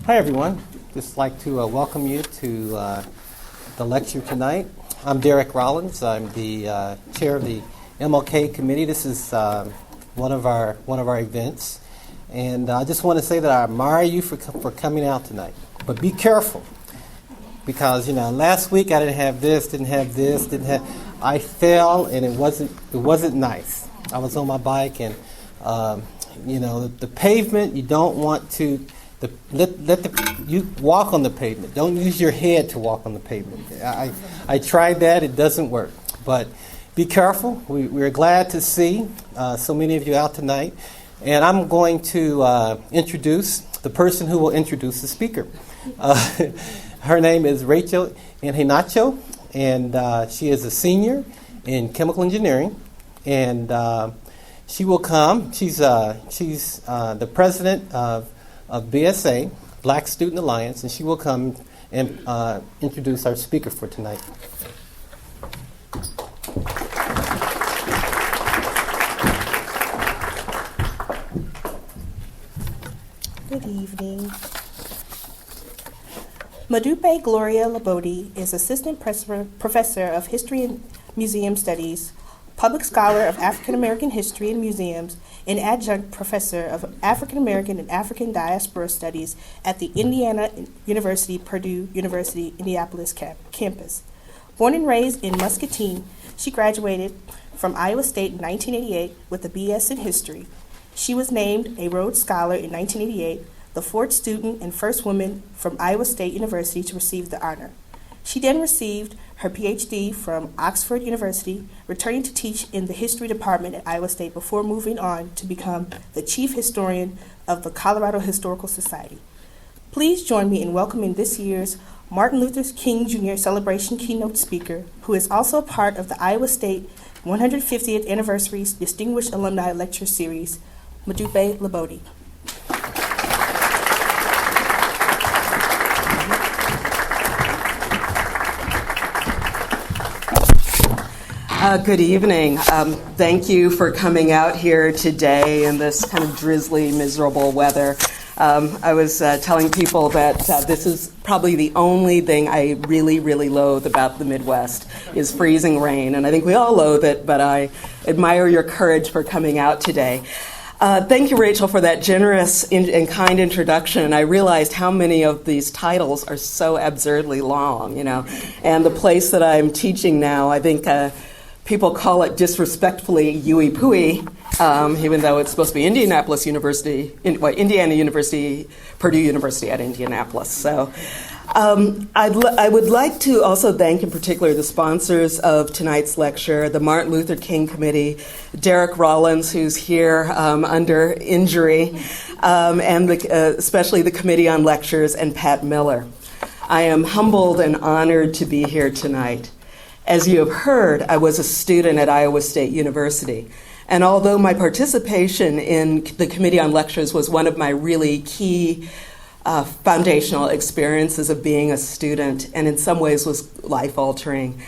Hi, everyone. Just like to welcome you to the lecture tonight. I'm Derek Rollins. I'm the chair of the MLK committee. This is one of our events, and I just want to say that I admire you for coming out tonight. But be careful, because last week I didn't have this. I fell, and it wasn't nice. I was on my bike, and the pavement. You don't want to. You walk on the pavement. Don't use your head to walk on the pavement. I tried that. It doesn't work. But be careful. We're glad to see so many of you out tonight. And I'm going to introduce the person who will introduce the speaker. Her name is Rachel Enhenacho, and she is a senior in chemical engineering. And she will come. She's the president of BSA, Black Student Alliance, and she will come and introduce our speaker for tonight. Good evening. Modupe Gloria Labode is Assistant Professor of History and Museum Studies, Public Scholar of African American History and Museums, and Adjunct Professor of African American and African Diaspora Studies at the Indiana University Purdue University Indianapolis campus. Born and raised in Muscatine, she graduated from Iowa State in 1988 with a BS in History. She was named a Rhodes Scholar in 1988, the fourth student and first woman from Iowa State University to receive the honor. She then received her PhD from Oxford University, returning to teach in the history department at Iowa State before moving on to become the chief historian of the Colorado Historical Society. Please join me in welcoming this year's Martin Luther King Jr. Celebration keynote speaker, who is also a part of the Iowa State 150th Anniversary Distinguished Alumni Lecture Series, Modupe Labode. Good evening. Thank you for coming out here today in this kind of drizzly, miserable weather. I was telling people that this is probably the only thing I really, really loathe about the Midwest is freezing rain. And I think we all loathe it, but I admire your courage for coming out today. Thank you, Rachel, for that generous and kind introduction. I realized how many of these titles are so absurdly long, And the place that I'm teaching now, I think people call it disrespectfully Yui Pui, even though it's supposed to be Indiana University, Purdue University at Indianapolis. So I would like to also thank in particular the sponsors of tonight's lecture, the Martin Luther King Committee, Derek Rollins, who's here under injury, and especially the Committee on Lectures, and Pat Miller. I am humbled and honored to be here tonight. As you have heard, I was a student at Iowa State University. And although my participation in the Committee on Lectures was one of my really key foundational experiences of being a student, and in some ways was life-altering,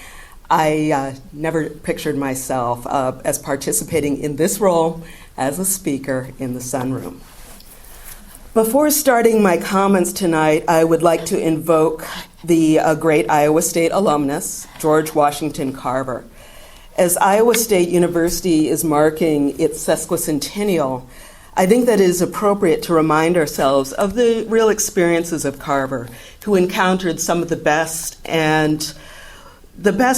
I never pictured myself as participating in this role as a speaker in the sunroom. Before starting my comments tonight, I would like to invoke the great Iowa State alumnus, George Washington Carver. As Iowa State University is marking its sesquicentennial, I think that it is appropriate to remind ourselves of the real experiences of Carver, who encountered some of the best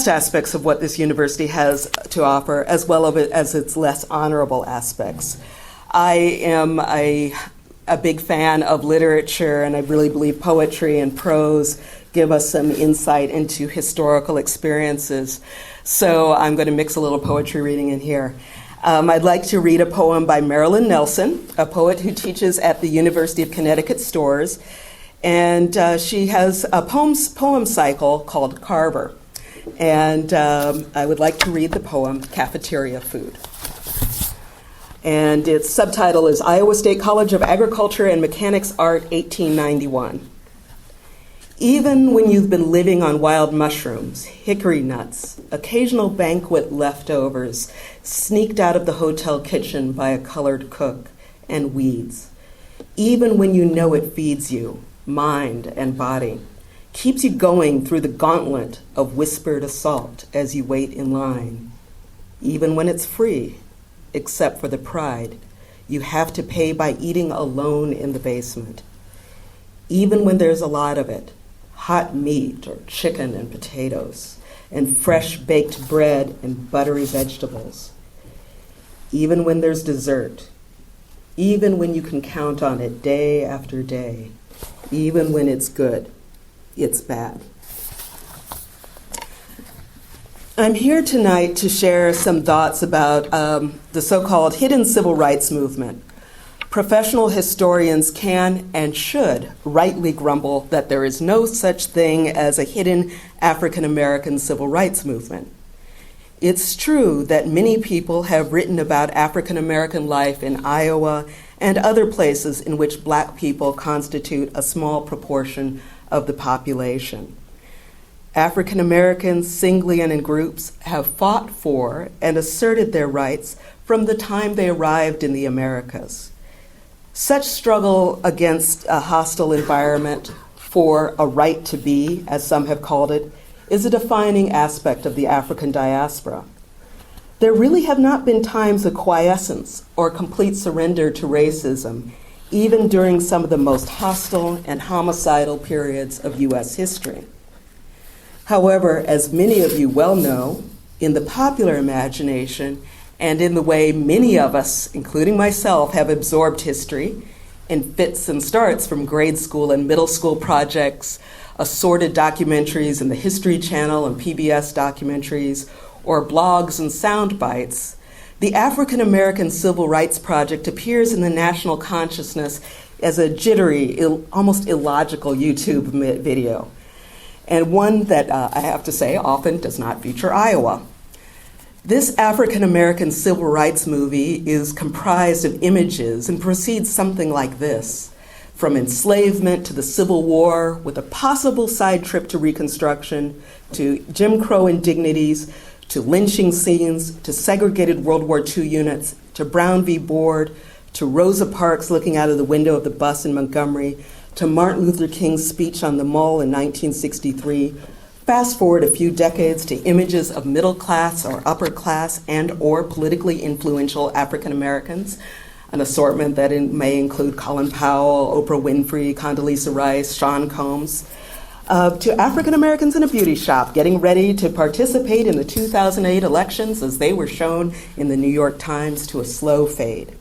aspects of what this university has to offer, as well as its less honorable aspects. I am a big fan of literature, and I really believe poetry and prose give us some insight into historical experiences. So I'm going to mix a little poetry reading in here. I'd like to read a poem by Marilyn Nelson, a poet who teaches at the University of Connecticut Storrs, and she has a poem cycle called Carver. And I would like to read the poem Cafeteria Food. And its subtitle is Iowa State College of Agriculture and Mechanics Art, 1891. Even when you've been living on wild mushrooms, hickory nuts, occasional banquet leftovers, sneaked out of the hotel kitchen by a colored cook, and weeds. Even when you know it feeds you, mind, and body, keeps you going through the gauntlet of whispered assault as you wait in line. Even when it's free, except for the pride you have to pay by eating alone in the basement. Even when there's a lot of it, hot meat or chicken and potatoes, and fresh baked bread and buttery vegetables. Even when there's dessert, even when you can count on it day after day, even when it's good, it's bad. I'm here tonight to share some thoughts about the so-called hidden civil rights movement. Professional historians can and should rightly grumble that there is no such thing as a hidden African American civil rights movement. It's true that many people have written about African American life in Iowa and other places in which Black people constitute a small proportion of the population. African Americans, singly and in groups, have fought for and asserted their rights from the time they arrived in the Americas. Such struggle against a hostile environment for a right to be, as some have called it, is a defining aspect of the African diaspora. There really have not been times of quiescence or complete surrender to racism, even during some of the most hostile and homicidal periods of U.S. history. However, as many of you well know, in the popular imagination, and in the way many of us, including myself, have absorbed history in fits and starts from grade school and middle school projects, assorted documentaries in the History Channel and PBS documentaries, or blogs and sound bites, the African American Civil Rights Project appears in the national consciousness as a jittery, almost illogical YouTube video, and one that I have to say often does not feature Iowa. This African American civil rights movie is comprised of images and proceeds something like this: from enslavement to the Civil War, with a possible side trip to Reconstruction, to Jim Crow indignities, to lynching scenes, to segregated World War II units, to Brown v. Board, to Rosa Parks looking out of the window of the bus in Montgomery, to Martin Luther King's speech on the Mall in 1963. Fast forward a few decades to images of middle class or upper class and or politically influential African Americans, an assortment that may include Colin Powell, Oprah Winfrey, Condoleezza Rice, Sean Combs, to African Americans in a beauty shop getting ready to participate in the 2008 elections as they were shown in the New York Times, to a slow fade.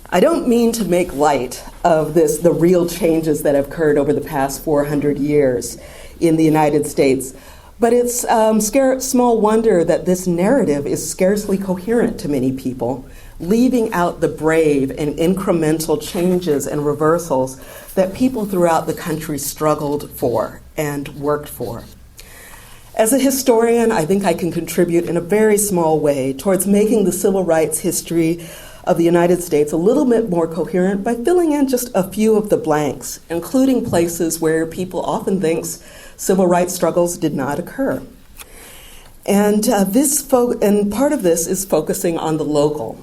I don't mean to make light of the real changes that have occurred over the past 400 years in the United States, but it's small wonder that this narrative is scarcely coherent to many people, leaving out the brave and incremental changes and reversals that people throughout the country struggled for and worked for. As a historian, I think I can contribute in a very small way towards making the civil rights history of the United States a little bit more coherent by filling in just a few of the blanks, including places where people often think civil rights struggles did not occur. And part of this is focusing on the local,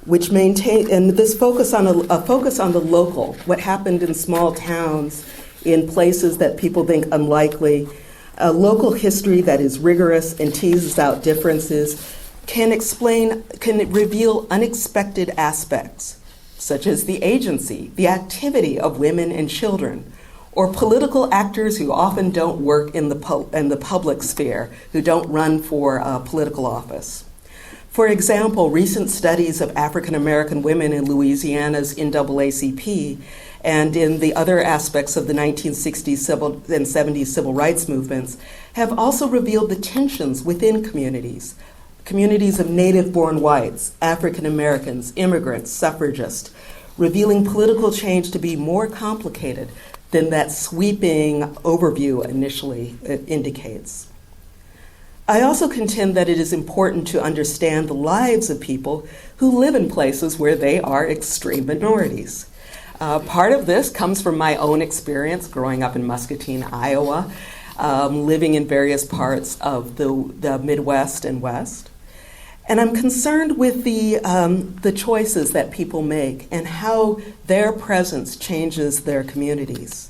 this focus on a focus on the local, what happened in small towns, in places that people think unlikely, a local history that is rigorous and teases out differences, can reveal unexpected aspects, such as the agency, the activity of women and children, or political actors who often don't work in the public sphere, who don't run for political office. For example, recent studies of African American women in Louisiana's NAACP and in the other aspects of the 1960s and 70s civil rights movements have also revealed the tensions within communities of native-born whites, African Americans, immigrants, suffragists, revealing political change to be more complicated than that sweeping overview initially indicates. I also contend that it is important to understand the lives of people who live in places where they are extreme minorities. Part of this comes from my own experience growing up in Muscatine, Iowa, living in various parts of the Midwest and West. And I'm concerned with the choices that people make and how their presence changes their communities.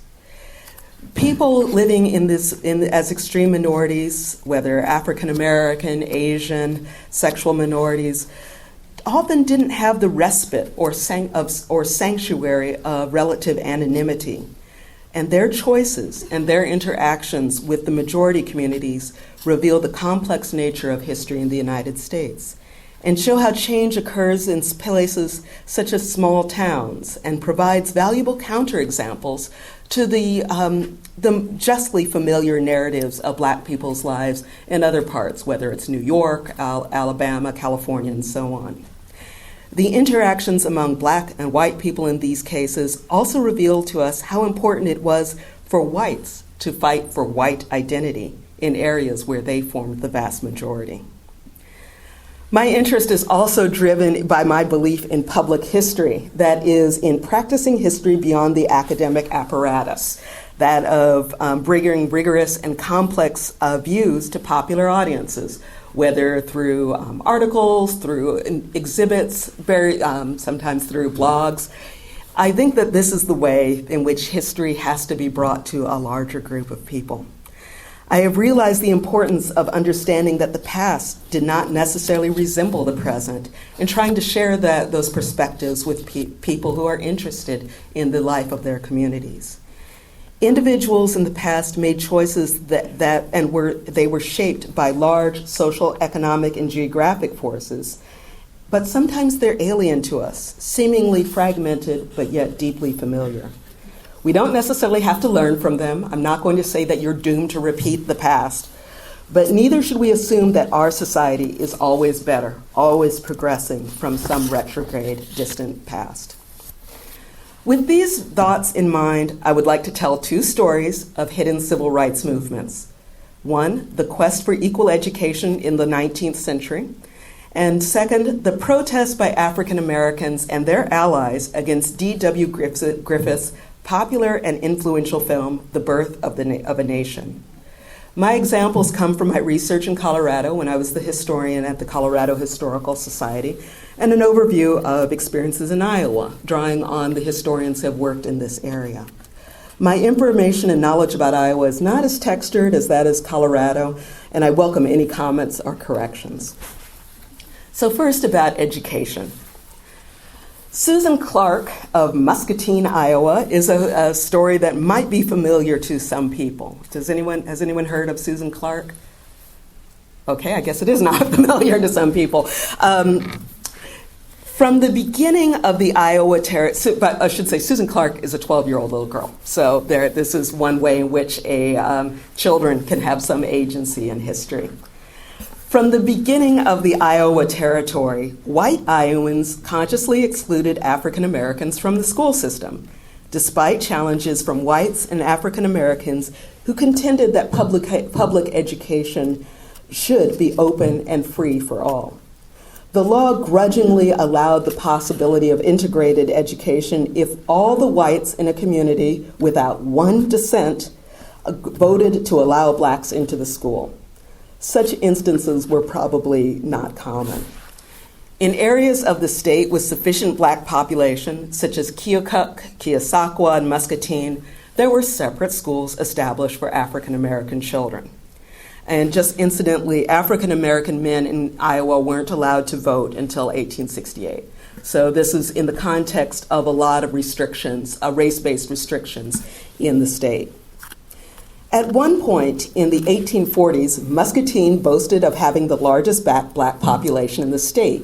People living as extreme minorities, whether African American, Asian, sexual minorities, often didn't have the respite or sanctuary of relative anonymity. And their choices and their interactions with the majority communities reveal the complex nature of history in the United States and show how change occurs in places such as small towns and provides valuable counterexamples to the justly familiar narratives of Black people's lives in other parts, whether it's New York, Alabama, California, and so on. The interactions among Black and white people in these cases also reveal to us how important it was for whites to fight for white identity in areas where they formed the vast majority. My interest is also driven by my belief in public history, that is, in practicing history beyond the academic apparatus, that of bringing rigorous and complex views to popular audiences, whether through articles, through exhibits, sometimes through blogs. I think that this is the way in which history has to be brought to a larger group of people. I have realized the importance of understanding that the past did not necessarily resemble the present, and trying to share those perspectives with people who are interested in the life of their communities. Individuals in the past made choices they were shaped by large social, economic, and geographic forces, but sometimes they're alien to us, seemingly fragmented but yet deeply familiar. We don't necessarily have to learn from them. I'm not going to say that you're doomed to repeat the past, but neither should we assume that our society is always better, always progressing from some retrograde, distant past. With these thoughts in mind, I would like to tell two stories of hidden civil rights movements. One, the quest for equal education in the 19th century, and second, the protest by African Americans and their allies against D.W. Griffith's popular and influential film, The Birth of a Nation. My examples come from my research in Colorado when I was the historian at the Colorado Historical Society, and an overview of experiences in Iowa, drawing on the historians who have worked in this area. My information and knowledge about Iowa is not as textured as that is Colorado, and I welcome any comments or corrections. So first, about education. Susan Clark of Muscatine, Iowa, is a story that might be familiar to some people. Has anyone heard of Susan Clark? Okay, I guess it is not familiar to some people. From the beginning of the Iowa but I should say Susan Clark is a 12-year-old little girl. So this is one way in which children can have some agency in history. From the beginning of the Iowa Territory, white Iowans consciously excluded African Americans from the school system, despite challenges from whites and African Americans who contended that public education should be open and free for all. The law grudgingly allowed the possibility of integrated education if all the whites in a community, without one dissent, voted to allow blacks into the school. Such instances were probably not common. In areas of the state with sufficient black population, such as Keokuk, Keosauqua, and Muscatine, there were separate schools established for African American children. And just incidentally, African American men in Iowa weren't allowed to vote until 1868. So this is in the context of a lot of restrictions, race-based restrictions in the state. At one point in the 1840s, Muscatine boasted of having the largest black population in the state.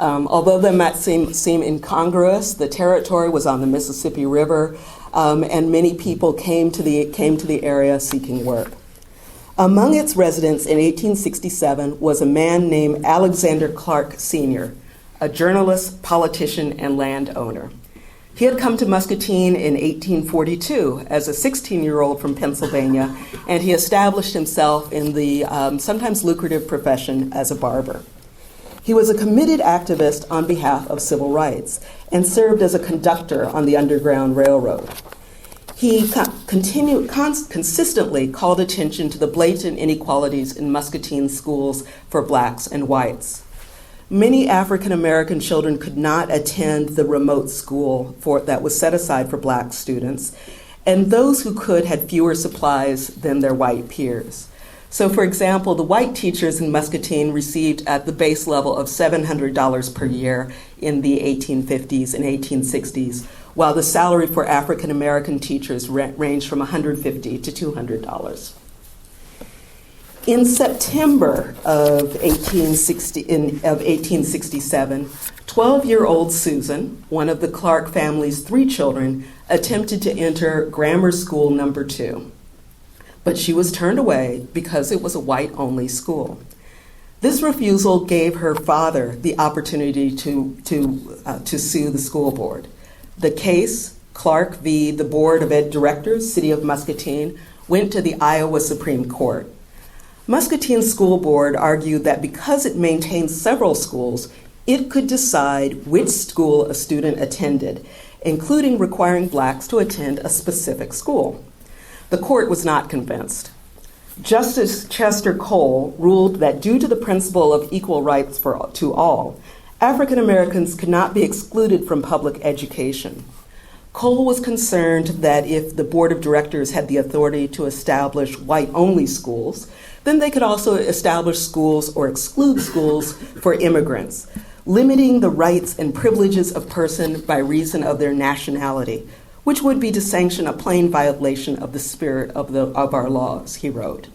Although that might seem incongruous, the territory was on the Mississippi River, and many people came to the area seeking work. Among its residents in 1867 was a man named Alexander Clark Sr., a journalist, politician, and landowner. He had come to Muscatine in 1842 as a 16-year-old from Pennsylvania, and he established himself in the sometimes lucrative profession as a barber. He was a committed activist on behalf of civil rights and served as a conductor on the Underground Railroad. He consistently called attention to the blatant inequalities in Muscatine schools for blacks and whites. Many African American children could not attend the remote school that was set aside for black students, and those who could had fewer supplies than their white peers. So, for example, the white teachers in Muscatine received at the base level of $700 per year in the 1850s and 1860s, while the salary for African American teachers ranged from $150 to $200. In September of 1867, 12-year-old Susan, one of the Clark family's 3 children, attempted to enter grammar school number 2. But she was turned away because it was a white-only school. This refusal gave her father the opportunity to sue the school board. The case, Clark v. the Board of Ed Directors, City of Muscatine, went to the Iowa Supreme Court. Muscatine School Board argued that because it maintained several schools, it could decide which school a student attended, including requiring blacks to attend a specific school. The court was not convinced. Justice Chester Cole ruled that due to the principle of equal rights to all, African Americans could not be excluded from public education. Cole was concerned that if the board of directors had the authority to establish white-only schools, then they could also establish schools or exclude schools for immigrants, limiting the rights and privileges of person by reason of their nationality, which would be to sanction a plain violation of the spirit of our laws, he wrote.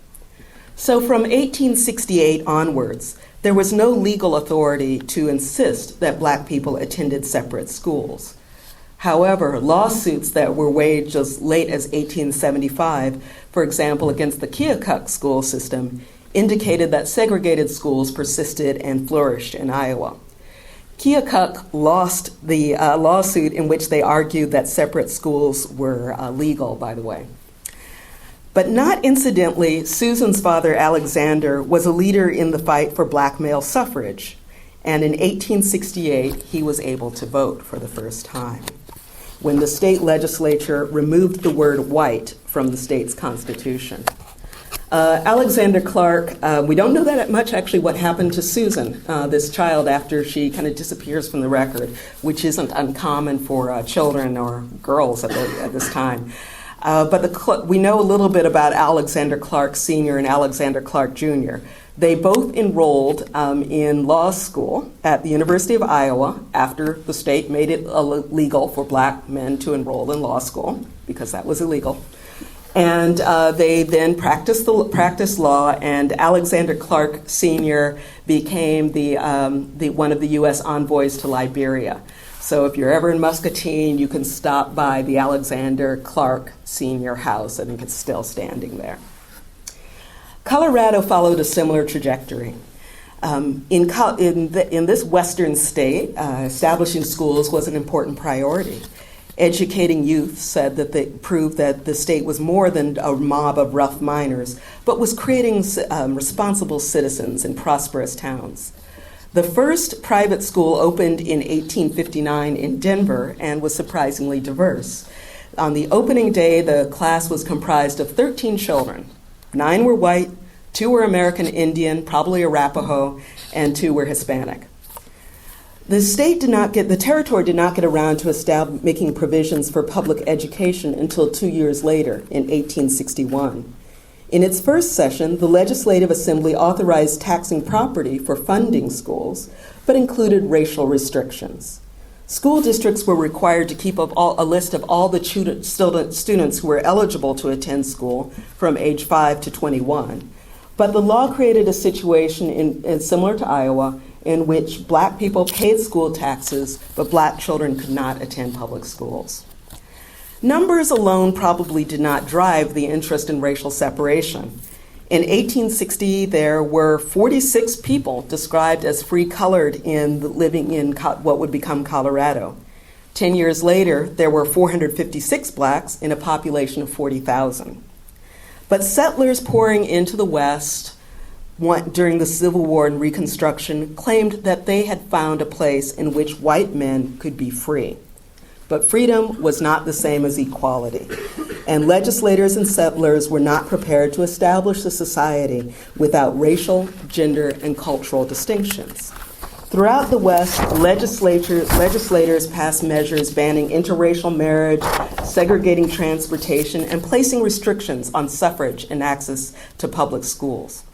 So from 1868 onwards, there was no legal authority to insist that black people attended separate schools. However, lawsuits that were waged as late as 1875, for example, against the Keokuk school system, indicated that segregated schools persisted and flourished in Iowa. Keokuk lost the lawsuit in which they argued that separate schools were legal, by the way. But not incidentally, Susan's father, Alexander, was a leader in the fight for black male suffrage, and in 1868, he was able to vote for the first time, when the state legislature removed the word white from the state's constitution. Alexander Clark, we don't know that much actually what happened to Susan, this child, after she kind of disappears from the record, which isn't uncommon for children or girls at this time. But we know a little bit about Alexander Clark Sr. and Alexander Clark Jr. They both enrolled in law school at the University of Iowa after the state made it illegal for black men to enroll in law school, because that was illegal. And they then practiced law, and Alexander Clark Sr. became the one of the U.S. envoys to Liberia. So if you're ever in Muscatine, you can stop by the Alexander Clark Sr. house. I think it's still standing there. Colorado followed a similar trajectory. In this western state, establishing schools was an important priority. Educating youth said that they proved that the state was more than a mob of rough miners, but was creating responsible citizens in prosperous towns. The first private school opened in 1859 in Denver and was surprisingly diverse. On the opening day, the class was comprised of 13 children. 9 were white, 2 were American Indian, probably Arapaho, and 2 were Hispanic. The territory did not get around to making provisions for public education until 2 years later, in 1861. In its first session, the Legislative Assembly authorized taxing property for funding schools, but included racial restrictions. School districts were required to keep a list of all the students who were eligible to attend school from age 5 to 21. But the law created a situation similar to Iowa, in which black people paid school taxes, but black children could not attend public schools. Numbers alone probably did not drive the interest in racial separation. In 1860, there were 46 people described as free-colored living in what would become Colorado. 10 years later, there were 456 blacks in a population of 40,000. But settlers pouring into the West during the Civil War and Reconstruction claimed that they had found a place in which white men could be free. But freedom was not the same as equality, and legislators and settlers were not prepared to establish a society without racial, gender, and cultural distinctions. Throughout the West, legislators passed measures banning interracial marriage, segregating transportation, and placing restrictions on suffrage and access to public schools.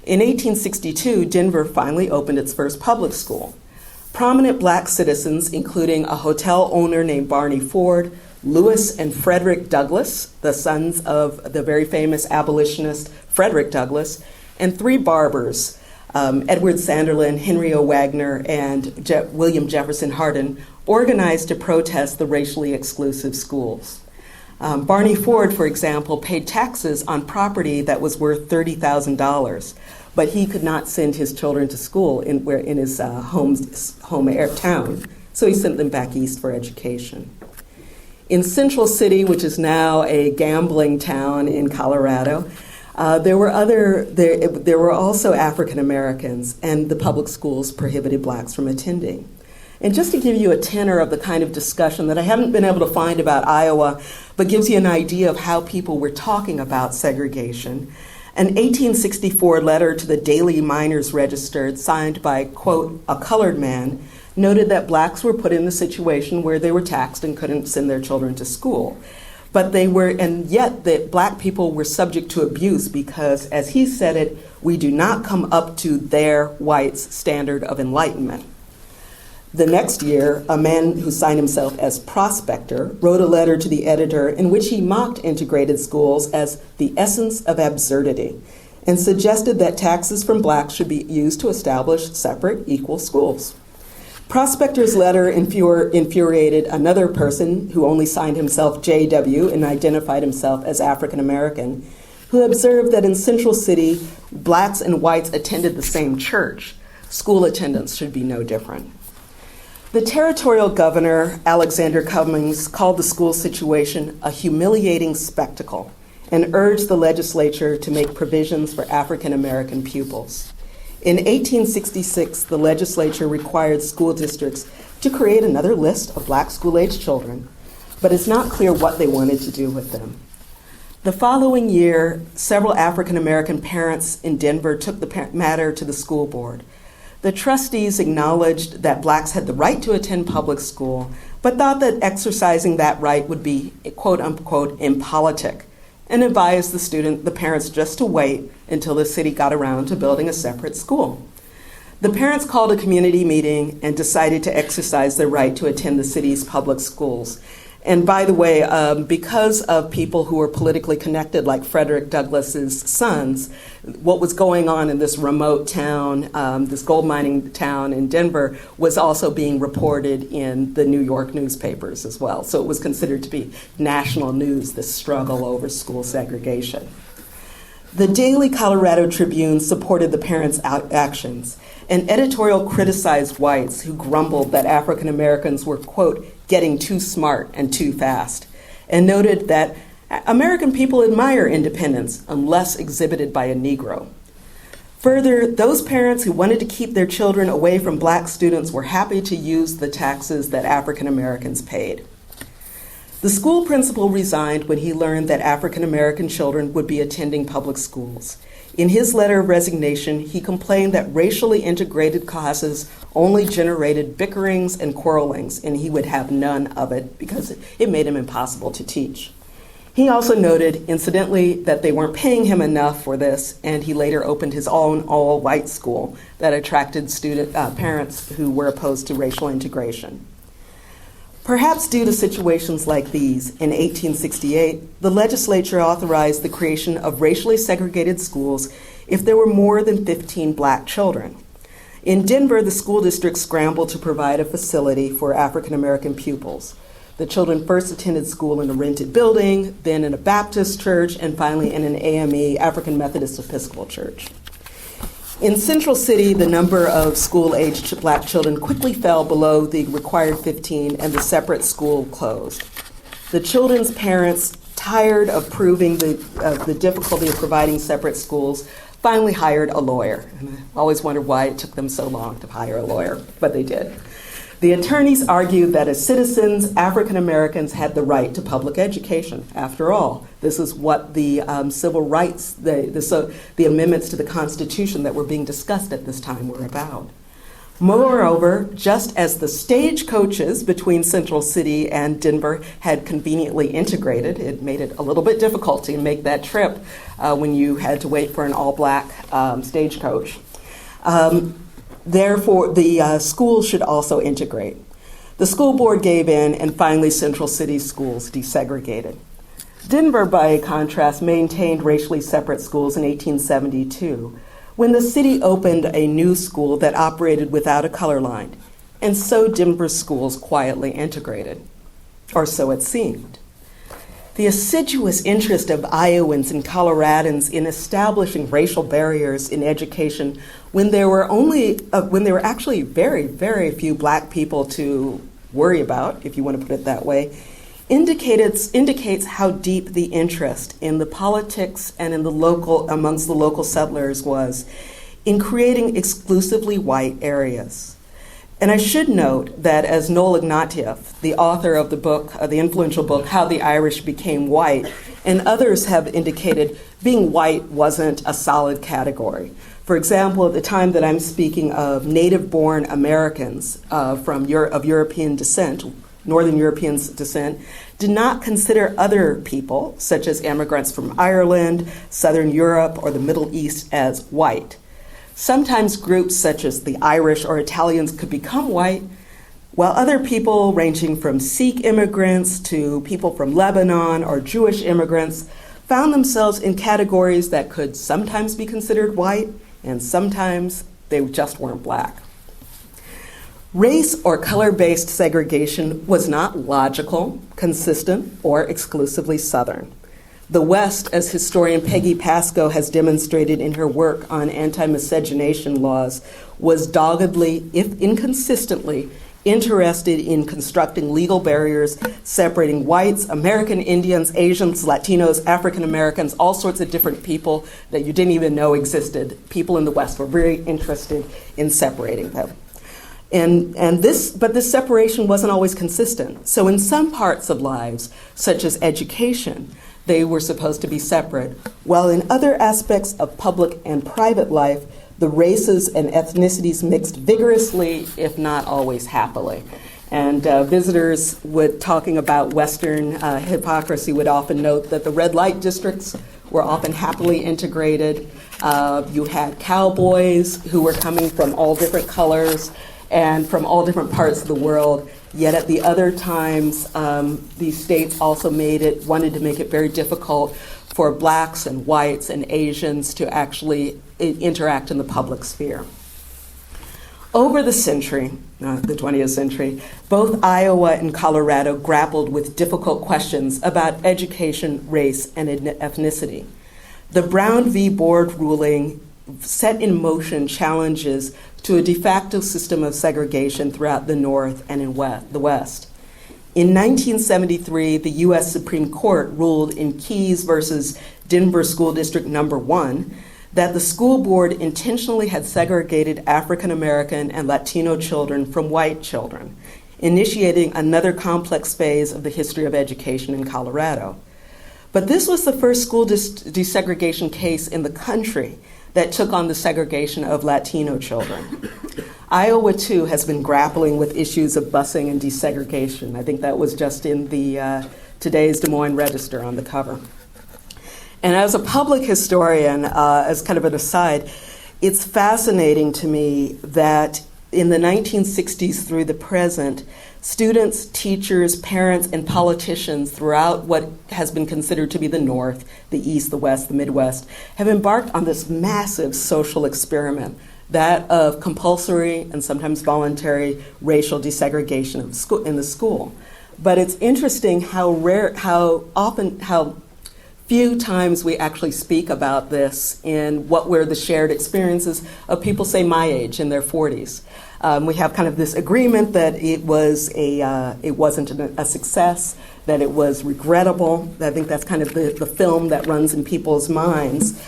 In 1862, Denver finally opened its first public school. Prominent black citizens, including a hotel owner named Barney Ford, Lewis and Frederick Douglass, the sons of the very famous abolitionist Frederick Douglass, and three barbers, Edward Sanderlin, Henry O. Wagner, and William Jefferson Hardin, organized to protest the racially exclusive schools. Barney Ford, for example, paid taxes on property that was worth $30,000, but he could not send his children to school in his town, so he sent them back east for education. In Central City, which is now a gambling town in Colorado, there were also African Americans, and the public schools prohibited blacks from attending. And just to give you a tenor of the kind of discussion that I haven't been able to find about Iowa, but gives you an idea of how people were talking about segregation, an 1864 letter to the Daily Miners Register, signed by, quote, a colored man, noted that blacks were put in the situation where they were taxed and couldn't send their children to school. And yet that black people were subject to abuse because, as he said it, we do not come up to their whites' standard of enlightenment. The next year, a man who signed himself as Prospector wrote a letter to the editor in which he mocked integrated schools as the essence of absurdity and suggested that taxes from blacks should be used to establish separate, equal schools. Prospector's letter infuriated another person who only signed himself J.W. and identified himself as African American, who observed that in Central City, blacks and whites attended the same church. School attendance should be no different. The territorial governor, Alexander Cummings, called the school situation a humiliating spectacle and urged the legislature to make provisions for African American pupils. In 1866, the legislature required school districts to create another list of black school-age children, but it's not clear what they wanted to do with them. The following year, several African American parents in Denver took the matter to the school board. The trustees acknowledged that blacks had the right to attend public school, but thought that exercising that right would be, quote unquote, impolitic, and advised the parents just to wait until the city got around to building a separate school. The parents called a community meeting and decided to exercise their right to attend the city's public schools. And by the way, because of people who were politically connected, like Frederick Douglass's sons, what was going on in this remote town, this gold mining town in Denver, was also being reported in the New York newspapers as well. So it was considered to be national news, this struggle over school segregation. The Daily Colorado Tribune supported the parents' actions. An editorial criticized whites who grumbled that African Americans were, quote, getting too smart and too fast, and noted that American people admire independence unless exhibited by a Negro. Further, those parents who wanted to keep their children away from black students were happy to use the taxes that African Americans paid. The school principal resigned when he learned that African American children would be attending public schools. In his letter of resignation, he complained that racially integrated classes only generated bickerings and quarrelings, and he would have none of it because it made him impossible to teach. He also noted, incidentally, that they weren't paying him enough for this, and he later opened his own all-white school that attracted parents who were opposed to racial integration. Perhaps due to situations like these, in 1868, the legislature authorized the creation of racially segregated schools if there were more than 15 black children. In Denver, the school district scrambled to provide a facility for African American pupils. The children first attended school in a rented building, then in a Baptist church, and finally in an AME, African Methodist Episcopal Church. In Central City, the number of school-aged black children quickly fell below the required 15, and the separate school closed. The children's parents, tired of proving the difficulty of providing separate schools, finally hired a lawyer. And I always wondered why it took them so long to hire a lawyer, but they did. The attorneys argued that as citizens, African Americans had the right to public education. After all, this is what the civil rights, the amendments to the Constitution that were being discussed at this time were about. Moreover, just as the stage coaches between Central City and Denver had conveniently integrated, it made it a little bit difficult to make that trip when you had to wait for an all-black stagecoach. Therefore, the school should also integrate. The school board gave in, and finally Central City schools desegregated. Denver, by contrast, maintained racially separate schools in 1872, when the city opened a new school that operated without a color line, and so Denver's schools quietly integrated, or so it seemed. The assiduous interest of Iowans and Coloradans in establishing racial barriers in education when there were actually very, very few black people to worry about, if you want to put it that way, indicates how deep the interest in the politics and in amongst the local settlers was in creating exclusively white areas. And I should note that as Noel Ignatieff, the author of the book, the influential book, How the Irish Became White, and others have indicated being white wasn't a solid category. For example, at the time that I'm speaking of native-born Americans of European descent, Northern European descent, did not consider other people, such as immigrants from Ireland, Southern Europe, or the Middle East, as white. Sometimes groups such as the Irish or Italians could become white, while other people ranging from Sikh immigrants to people from Lebanon or Jewish immigrants found themselves in categories that could sometimes be considered white and sometimes they just weren't black. Race or color-based segregation was not logical, consistent, or exclusively Southern. The West, as historian Peggy Pascoe has demonstrated in her work on anti-miscegenation laws, was doggedly, if inconsistently, interested in constructing legal barriers separating whites, American Indians, Asians, Latinos, African Americans, all sorts of different people that you didn't even know existed. People in the West were very interested in separating them. But this separation wasn't always consistent. So in some parts of lives, such as education, they were supposed to be separate, while in other aspects of public and private life, the races and ethnicities mixed vigorously, if not always happily. And visitors talking about Western hypocrisy would often note that the red light districts were often happily integrated. You had cowboys who were coming from all different colors and from all different parts of the world. Yet at the other times, these states also wanted to make it very difficult for blacks and whites and Asians to actually interact in the public sphere. Over the century, the 20th century, both Iowa and Colorado grappled with difficult questions about education, race, and ethnicity. The Brown v. Board ruling set in motion challenges to a de facto system of segregation throughout the North and in the West. In 1973, the U.S. Supreme Court ruled in Keyes versus Denver School District Number 1 that the school board intentionally had segregated African American and Latino children from white children, initiating another complex phase of the history of education in Colorado. But this was the first school desegregation case in the country that took on the segregation of Latino children. Iowa, too, has been grappling with issues of busing and desegregation. I think that was just in the today's Des Moines Register on the cover. And as a public historian, as kind of an aside, it's fascinating to me that in the 1960s through the present, students, teachers, parents, and politicians throughout what has been considered to be the North, the East, the West, the Midwest, have embarked on this massive social experiment, that of compulsory and sometimes voluntary racial desegregation in the school. But it's interesting how few times we actually speak about this in what were the shared experiences of people, say, my age, in their 40s. We have kind of this agreement that it wasn't a success, that it was regrettable. I think that's kind of the film that runs in people's minds.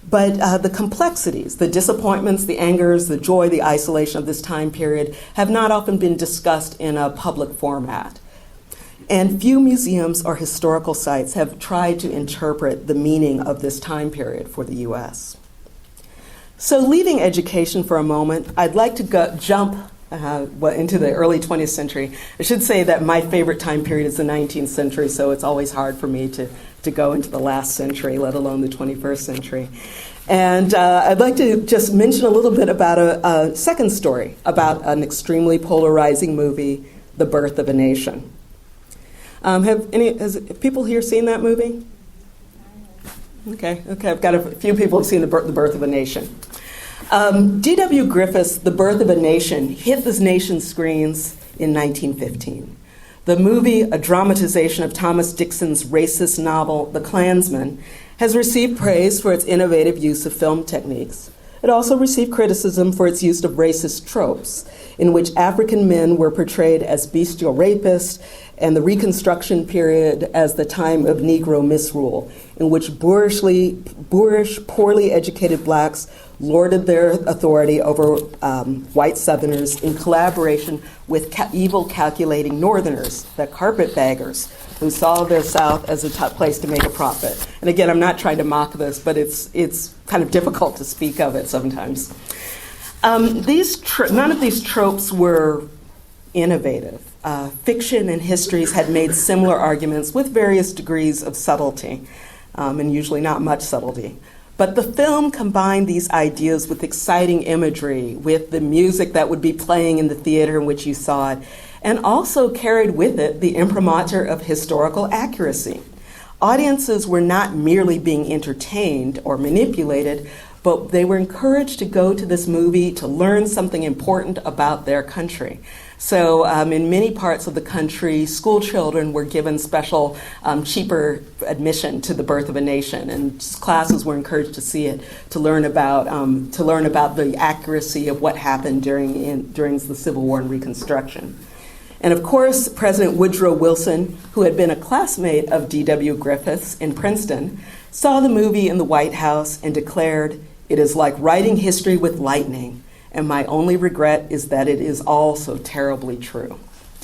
But the complexities, the disappointments, the angers, the joy, the isolation of this time period have not often been discussed in a public format. And few museums or historical sites have tried to interpret the meaning of this time period for the U.S. So leaving education for a moment, I'd like to jump into the early 20th century. I should say that my favorite time period is the 19th century, so it's always hard for me to go into the last century, let alone the 21st century. And I'd like to just mention a little bit about a second story about an extremely polarizing movie, The Birth of a Nation. Has people here seen that movie? Okay, I've got a few people who've seen The Birth of a Nation. D.W. Griffith's The Birth of a Nation hit the nation's screens in 1915. The movie, a dramatization of Thomas Dixon's racist novel, The Klansman, has received praise for its innovative use of film techniques. It also received criticism for its use of racist tropes, in which African men were portrayed as bestial rapists, and the Reconstruction period as the time of Negro misrule, in which boorish, poorly educated blacks lorded their authority over white Southerners in collaboration with evil calculating Northerners, the carpetbaggers, who saw their South as a top place to make a profit. And again, I'm not trying to mock this, but it's kind of difficult to speak of it sometimes. None of these tropes were innovative. Fiction and histories had made similar arguments with various degrees of subtlety, and usually not much subtlety. But the film combined these ideas with exciting imagery, with the music that would be playing in the theater in which you saw it, and also carried with it the imprimatur of historical accuracy. Audiences were not merely being entertained or manipulated, but they were encouraged to go to this movie to learn something important about their country. So in many parts of the country, school children were given special cheaper admission to The Birth of a Nation, and classes were encouraged to see it, to learn about the accuracy of what happened during the Civil War and Reconstruction. And of course, President Woodrow Wilson, who had been a classmate of D.W. Griffith's in Princeton, saw the movie in the White House and declared, "It is like writing history with lightning. And my only regret is that it is all so terribly true."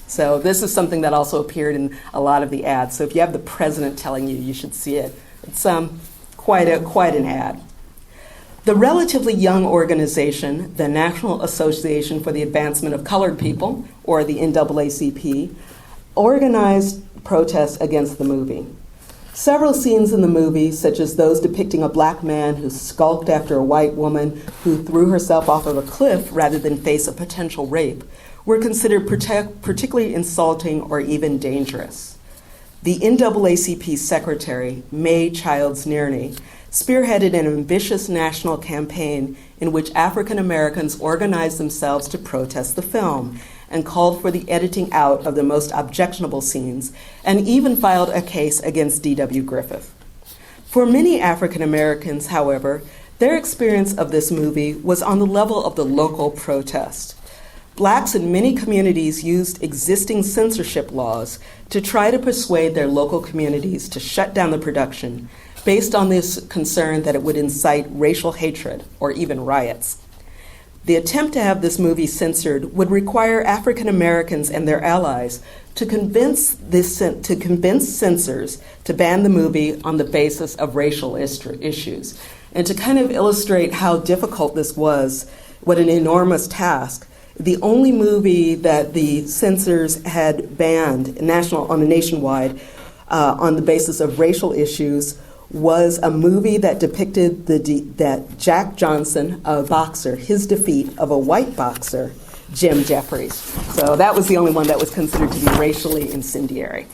So this is something that also appeared in a lot of the ads. So if you have the president telling you should see it, it's quite an ad. The relatively young organization, the National Association for the Advancement of Colored People, or the NAACP, organized protests against the movie. Several scenes in the movie, such as those depicting a black man who skulked after a white woman who threw herself off of a cliff rather than face a potential rape, were considered particularly insulting or even dangerous. The NAACP secretary, May Childs Nearney, spearheaded an ambitious national campaign in which African Americans organized themselves to protest the film, and called for the editing out of the most objectionable scenes, and even filed a case against D.W. Griffith. For many African Americans, however, their experience of this movie was on the level of the local protest. Blacks in many communities used existing censorship laws to try to persuade their local communities to shut down the production, based on this concern that it would incite racial hatred or even riots. The attempt to have this movie censored would require African Americans and their allies to convince censors to ban the movie on the basis of racial issues. And to kind of illustrate how difficult this was, what an enormous task, the only movie that the censors had banned nationwide on the basis of racial issues was a movie that depicted that Jack Johnson, a boxer, his defeat of a white boxer, Jim Jeffries. So that was the only one that was considered to be racially incendiary.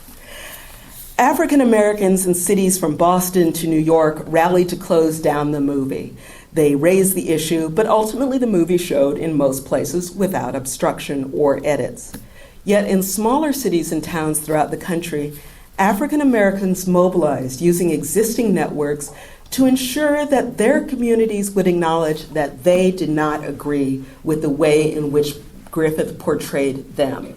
African Americans in cities from Boston to New York rallied to close down the movie. They raised the issue, but ultimately the movie showed in most places without obstruction or edits. Yet in smaller cities and towns throughout the country, African Americans mobilized using existing networks to ensure that their communities would acknowledge that they did not agree with the way in which Griffith portrayed them.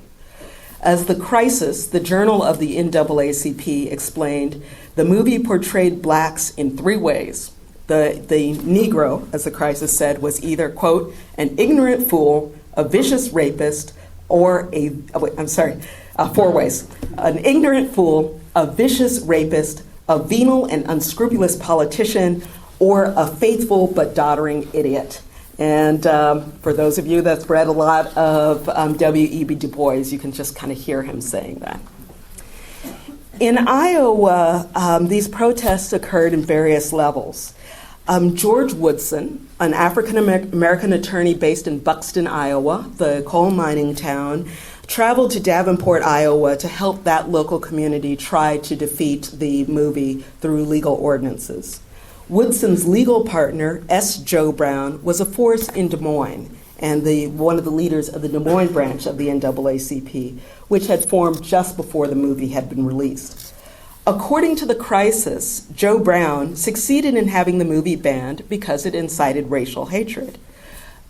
As The Crisis, the journal of the NAACP, explained, the movie portrayed blacks in three ways. The Negro, as The Crisis said, was either, quote, an ignorant fool, a vicious rapist, or four ways. An ignorant fool, a vicious rapist, a venal and unscrupulous politician, or a faithful but doddering idiot. And for those of you that's read a lot of W.E.B. Du Bois, you can just kind of hear him saying that. In Iowa, these protests occurred in various levels. George Woodson, an African-American attorney based in Buxton, Iowa, the coal mining town, traveled to Davenport, Iowa to help that local community try to defeat the movie through legal ordinances. Woodson's legal partner, S. Joe Brown, was a force in Des Moines and one of the leaders of the Des Moines branch of the NAACP, which had formed just before the movie had been released. According to The Crisis, Joe Brown succeeded in having the movie banned because it incited racial hatred.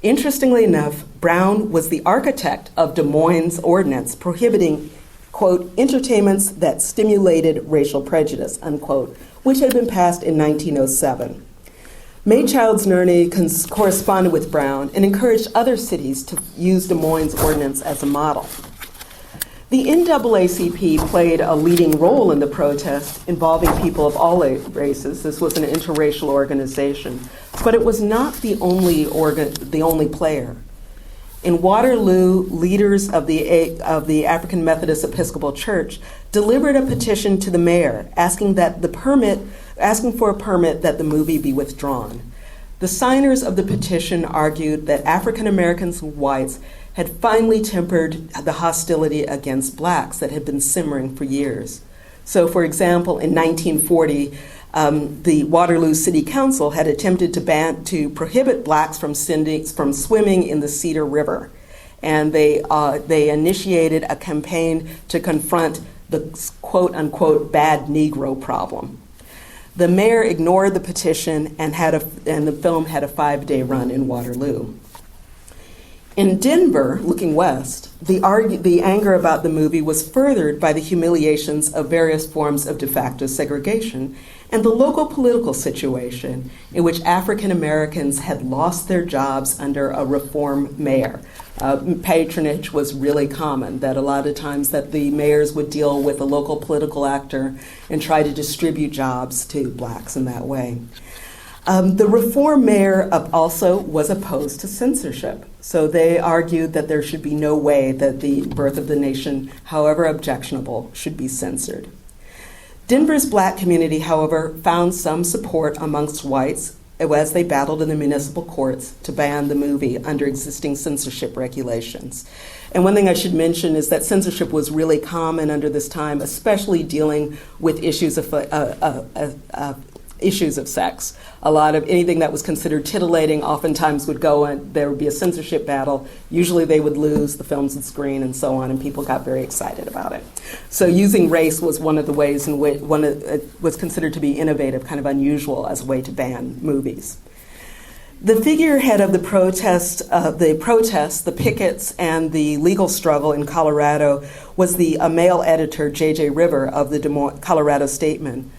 Interestingly enough, Brown was the architect of Des Moines' ordinance prohibiting, quote, entertainments that stimulated racial prejudice, unquote, which had been passed in 1907. May Childs Nerney corresponded with Brown and encouraged other cities to use Des Moines' ordinance as a model. The NAACP played a leading role in the protest involving people of all races. This was an interracial organization, but it was not the only player. In Waterloo, leaders of the African Methodist Episcopal Church delivered a petition to the mayor asking for a permit that the movie be withdrawn. The signers of the petition argued that African Americans and whites had finally tempered the hostility against blacks that had been simmering for years. So, for example, in 1940, the Waterloo City Council had attempted to prohibit blacks from swimming in the Cedar River, and they initiated a campaign to confront the quote-unquote bad Negro problem. The mayor ignored the petition, and the film had a 5-day run in Waterloo. In Denver, looking west, the anger about the movie was furthered by the humiliations of various forms of de facto segregation and the local political situation in which African Americans had lost their jobs under a reform mayor. Patronage was really common, that a lot of times that the mayors would deal with a local political actor and try to distribute jobs to blacks in that way. The reform mayor also was opposed to censorship. So they argued that there should be no way that the birth of the nation, however objectionable, should be censored. Denver's black community, however, found some support amongst whites as they battled in the municipal courts to ban the movie under existing censorship regulations. And one thing I should mention is that censorship was really common under this time, especially dealing with issues of sex. A lot of anything that was considered titillating oftentimes would go and there would be a censorship battle. Usually they would lose, the films would screen and so on, and people got very excited about it. So using race was one of the ways in which it was considered to be innovative, kind of unusual as a way to ban movies. The figurehead of the pickets, and the legal struggle in Colorado was a male editor, J.J. River, of the Colorado Statesman.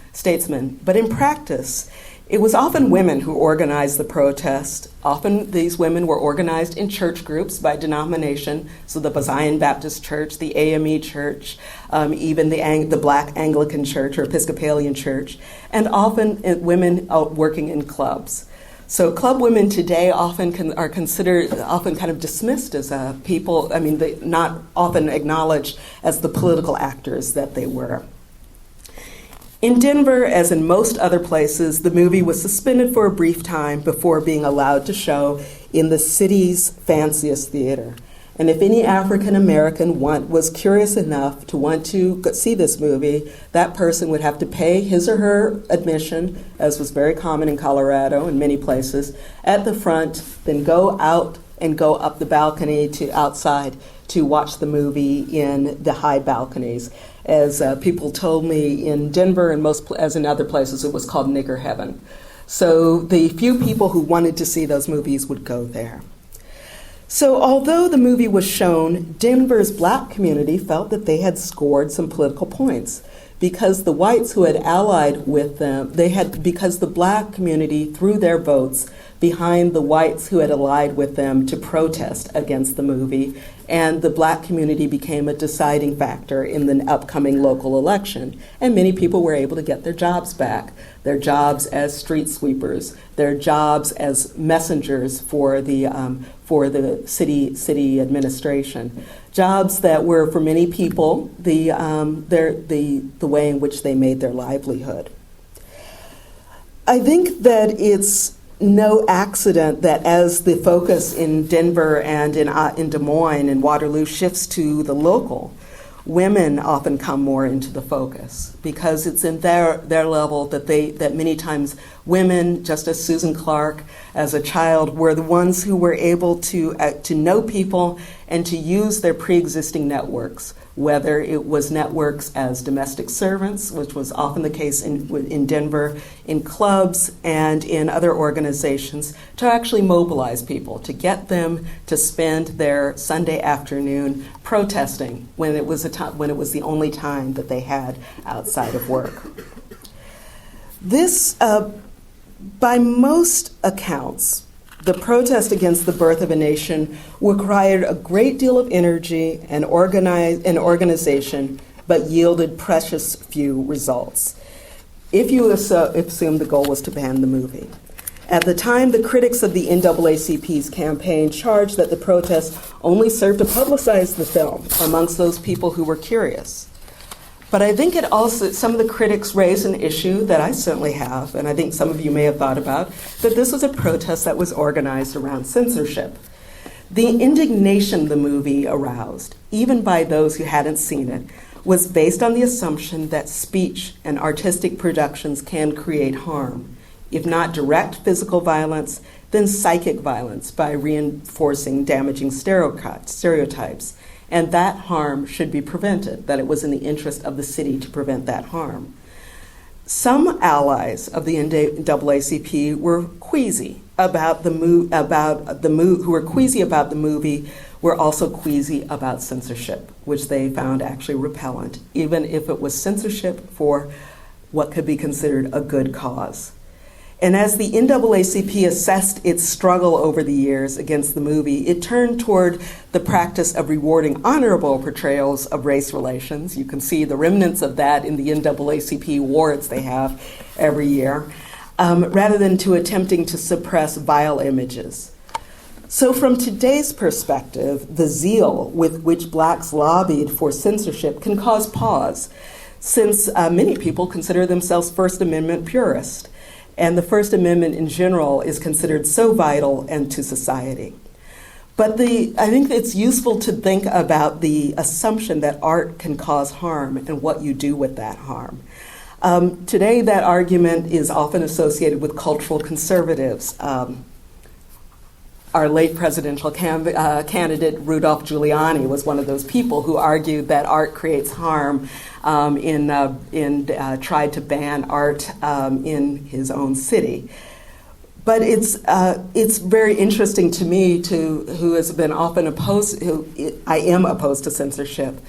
But in practice, it was often women who organized the protest. Often these women were organized in church groups by denomination, so the Zion Baptist Church, the AME Church, even the Black Anglican Church or Episcopalian Church, and often women working in clubs. So club women today often are considered, often kind of dismissed as people, not often acknowledged as the political actors that they were. In Denver, as in most other places, the movie was suspended for a brief time before being allowed to show in the city's fanciest theater. And if any African American was curious enough to want to see this movie, that person would have to pay his or her admission, as was very common in Colorado and many places, at the front, then go out and go up the balcony to outside to watch the movie in the high balconies. As people told me in Denver and as in other places, it was called nigger heaven. So the few people who wanted to see those movies would go there. So although the movie was shown, Denver's black community felt that they had scored some political points. because the whites who had allied with them, because the black community threw their votes behind the whites who had allied with them to protest against the movie, and the black community became a deciding factor in the upcoming local election. And many people were able to get their jobs back, their jobs as street sweepers, their jobs as messengers for the city administration, jobs that were for many people the way in which they made their livelihood. I think that it's no accident that as the focus in Denver and in Des Moines and Waterloo shifts to the local, women often come more into the focus because it's in their level that many times women, just as Susan Clark as a child, were the ones who were able to know people and to use their pre-existing networks, whether it was networks as domestic servants, which was often the case in Denver, in clubs and in other organizations, to actually mobilize people, to get them to spend their Sunday afternoon protesting when it was the only time that they had outside of work. This, by most accounts, the protest against the birth of a nation required a great deal of energy and organization, but yielded precious few results. If you assume the goal was to ban the movie. At the time, the critics of the NAACP's campaign charged that the protest only served to publicize the film amongst those people who were curious. But I think some of the critics raised an issue that I certainly have, and I think some of you may have thought about, that this was a protest that was organized around censorship. The indignation the movie aroused, even by those who hadn't seen it, was based on the assumption that speech and artistic productions can create harm, if not direct physical violence, then psychic violence by reinforcing damaging stereotypes. And that harm should be prevented, that it was in the interest of the city to prevent that harm. Some allies of the NAACP were queasy about the movie, were also queasy about censorship, which they found actually repellent, even if it was censorship for what could be considered a good cause. And as the NAACP assessed its struggle over the years against the movie, it turned toward the practice of rewarding honorable portrayals of race relations. You can see the remnants of that in the NAACP awards they have every year, rather than to attempting to suppress vile images. So from today's perspective, the zeal with which blacks lobbied for censorship can cause pause, since many people consider themselves First Amendment purists. And the First Amendment in general is considered so vital and to society. But I think it's useful to think about the assumption that art can cause harm and what you do with that harm. Today, that argument is often associated with cultural conservatives. Our late presidential candidate, Rudolph Giuliani, was one of those people who argued that art creates harm tried to ban art in his own city. But it's very interesting to me, who has been often opposed, I am opposed to censorship,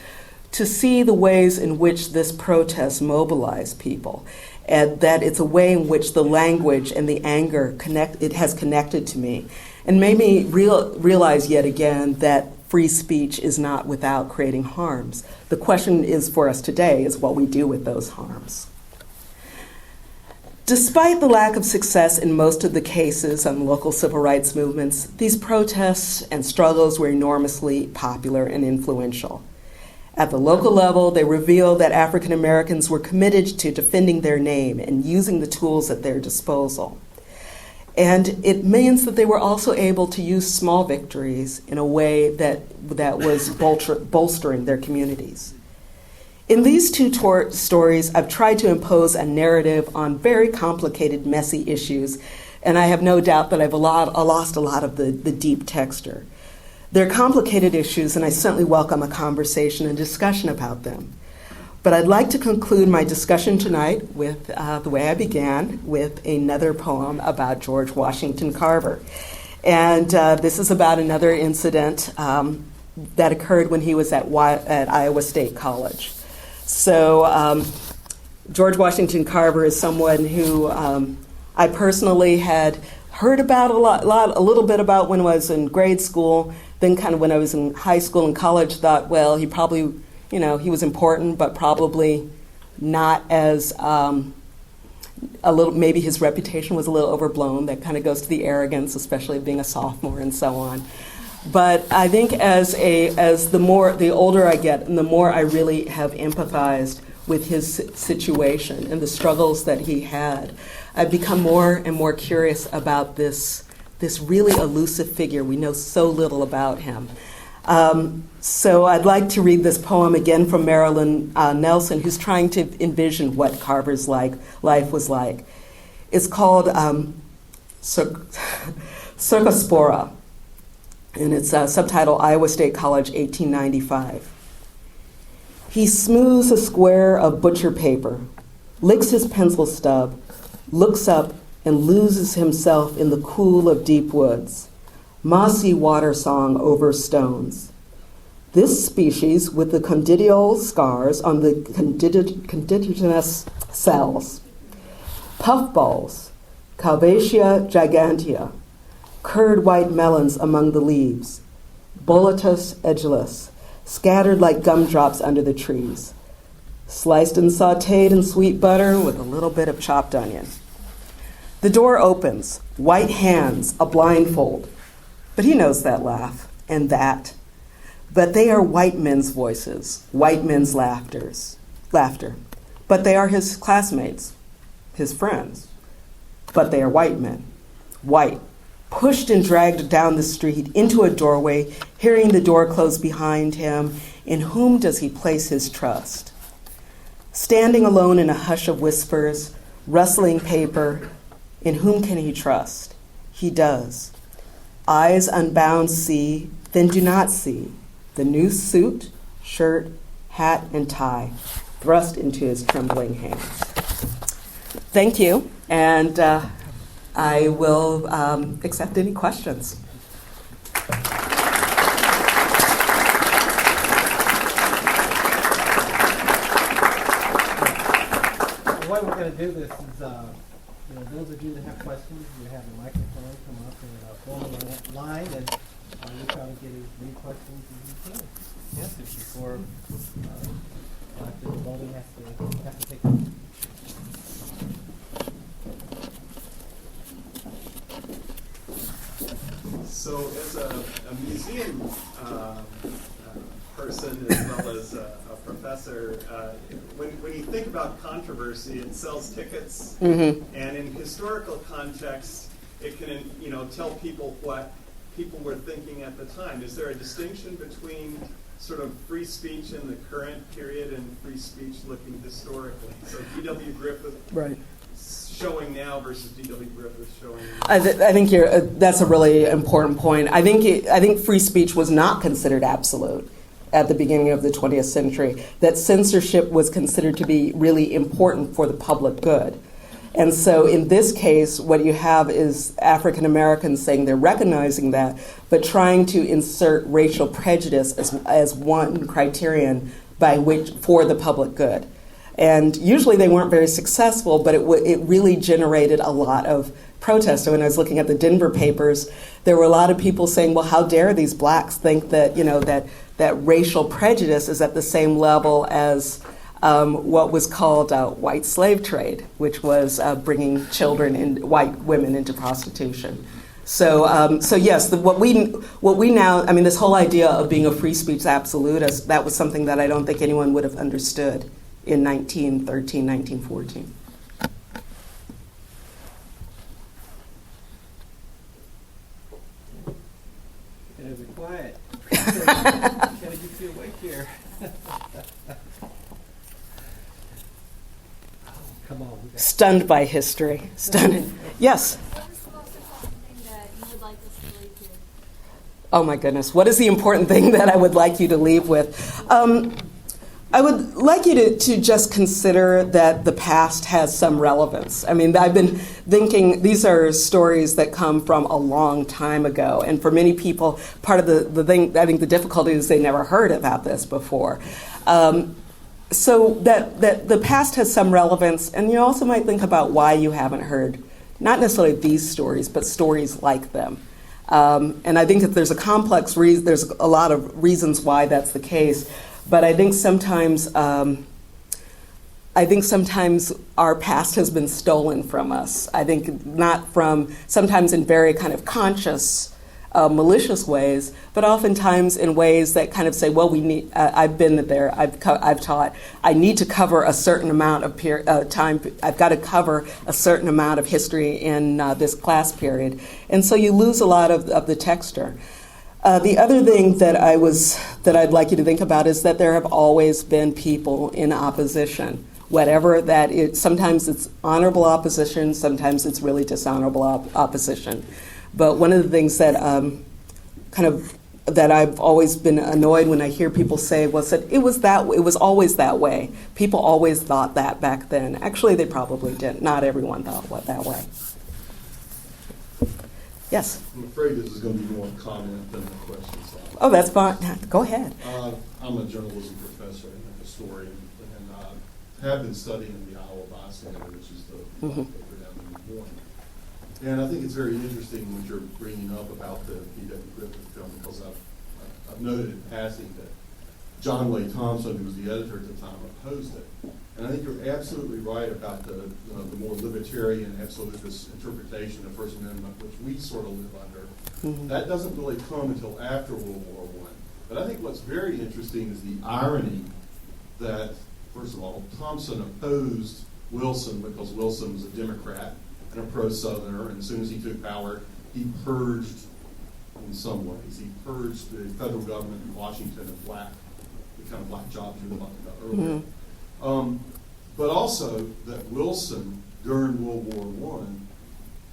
to see the ways in which this protest mobilized people, and that it's a way in which the language and the anger has connected to me, and made me realize yet again that free speech is not without creating harms. The question is for us today is what we do with those harms. Despite the lack of success in most of the cases on local civil rights movements, these protests and struggles were enormously popular and influential. At the local level, they revealed that African Americans were committed to defending their name and using the tools at their disposal. And it means that they were also able to use small victories in a way that was bolstering their communities. In these two stories, I've tried to impose a narrative on very complicated, messy issues, and I have no doubt that I've lost a lot of the deep texture. They're complicated issues, and I certainly welcome a conversation and discussion about them. But I'd like to conclude my discussion tonight with the way I began, with another poem about George Washington Carver. And this is about another incident that occurred when he was at Iowa State College. So George Washington Carver is someone who I personally had heard about a little bit about when I was in grade school. Then, kind of when I was in high school and college, thought, well, he probably, he was important, but probably not as maybe his reputation was a little overblown. That kind of goes to the arrogance, especially being a sophomore and so on. But I think as the older I get, and the more I really have empathized with his situation and the struggles that he had, I've become more and more curious about this really elusive figure. We know so little about him. So I'd like to read this poem again from Marilyn Nelson, who's trying to envision what Carver's life was like. It's called Cercospora, and it's subtitled Iowa State College, 1895. He smooths a square of butcher paper, licks his pencil stub, looks up and loses himself in the cool of deep woods, mossy water song over stones. This species with the condydial scars on the condygenous cells, puffballs, Calvaceae gigantea, curd white melons among the leaves, Boletus edulis, scattered like gumdrops under the trees, sliced and sautéed in sweet butter with a little bit of chopped onion. The door opens, white hands, a blindfold. But he knows that laugh and that. But they are white men's voices, white men's laughter. But they are his classmates, his friends. But they are white men, white, pushed and dragged down the street into a doorway, hearing the door close behind him. In whom does he place his trust? Standing alone in a hush of whispers, rustling paper, in whom can he trust? He does. Eyes unbound see, then do not see. The new suit, shirt, hat, and tie thrust into his trembling hands. Thank you, and I will accept any questions. The way we're going to do this is, those of you that have questions, you have the microphone come up and form a line, and we try to get as many questions as we can answered before after the voting has to take place. So, as a museum person as well as a professor, when you think about controversy, it sells tickets, and in historical context, it can tell people what people were thinking at the time. Is there a distinction between sort of free speech in the current period and free speech looking historically? So D.W. Griffith. Right. Showing now versus D.W. Griffith showing. I think that's a really important point. I think free speech was not considered absolute at the beginning of the 20th century. That censorship was considered to be really important for the public good. And so in this case, what you have is African Americans saying they're recognizing that, but trying to insert racial prejudice as one criterion by which for the public good. And usually they weren't very successful, but it really generated a lot of protest. So when I was looking at the Denver papers, there were a lot of people saying, well, how dare these blacks think that, that racial prejudice is at the same level as what was called white slave trade, which was bringing children and white women into prostitution. So yes, what we now, this whole idea of being a free speech absolutist, that was something that I don't think anyone would have understood in 1913, 1914. It was quiet. Gotta get you awake here. Come on. Stunned by history. Stunned. Yes. What is the most important thing that you would like us to leave with? Oh my goodness. What is the important thing that I would like you to leave with? I would like you to just consider that the past has some relevance. I've been thinking these are stories that come from a long time ago. And for many people, part of the thing, I think the difficulty is they never heard about this before. so that the past has some relevance, and you also might think about why you haven't heard, not necessarily these stories, but stories like them. And I think that there's a complex reason, there's a lot of reasons why that's the case, but I think sometimes our past has been stolen from us. I think not from, sometimes in very kind of conscious, malicious ways, but oftentimes in ways that kind of say, well, we need. I've been there. I've taught. I need to cover a certain amount of time. I've got to cover a certain amount of history in this class period, and so you lose a lot of the texture. The other thing that I'd like you to think about is that there have always been people in opposition, whatever that is. Sometimes it's honorable opposition. Sometimes it's really dishonorable opposition. But one of the things that that I've always been annoyed when I hear people say was that it was always that way. People always thought that back then. Actually, they probably didn't. Not everyone thought that way. Yes. I'm afraid this is going to be more comment than a question. So. Oh, that's fine. Go ahead. I'm a journalism professor and a historian, and have been studying the Iowa Bystander, which is the paper down in Des Moines. And I think it's very interesting what you're bringing up about the D.W. Griffith film, because I've noted in passing that John Wayne Thompson, who was the editor at the time, opposed it. And I think you're absolutely right about the more libertarian, absolutist interpretation of the First Amendment, which we sort of live under. Mm-hmm. That doesn't really come until after World War I. But I think what's very interesting is the irony that, first of all, Thompson opposed Wilson because Wilson was a Democrat and a pro-Southerner, and as soon as he took power, he purged, in some ways, he purged the federal government in Washington of the kind of black jobs you were talking about earlier. Mm-hmm. But also that Wilson, during World War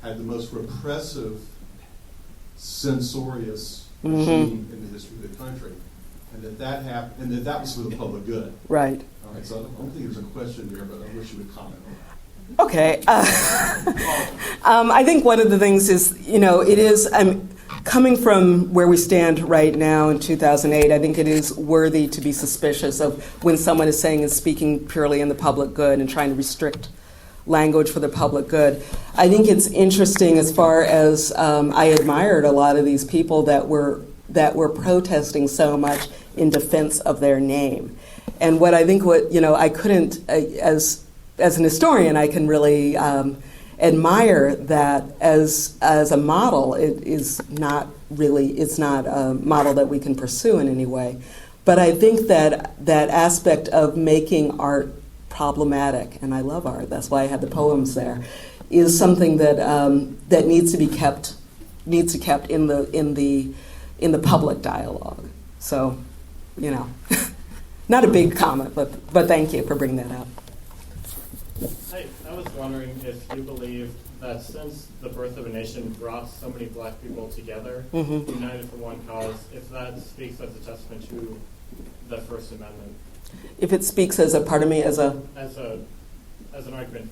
I, had the most repressive, censorious regime in the history of the country, and that happened, and that was for the public good. Right. All right. So I don't think there's a question there, but I wish you would comment on that. Okay. I think one of the things is, it is, coming from where we stand right now in 2008, I think it is worthy to be suspicious of when someone is saying and speaking purely in the public good and trying to restrict language for the public good. I think it's interesting as far as I admired a lot of these people that were protesting so much in defense of their name. And what I think I couldn't, as an historian, I can really admire that as a model. It's not a model that we can pursue in any way. But I think that aspect of making art problematic, and I love art, that's why I had the poems there, is something that needs to be kept in the public dialogue. So, not a big comment, but thank you for bringing that up. I was wondering if you believe that since the Birth of a Nation brought so many black people together, united for one cause, if that speaks as a testament to the First Amendment. If it speaks as an argument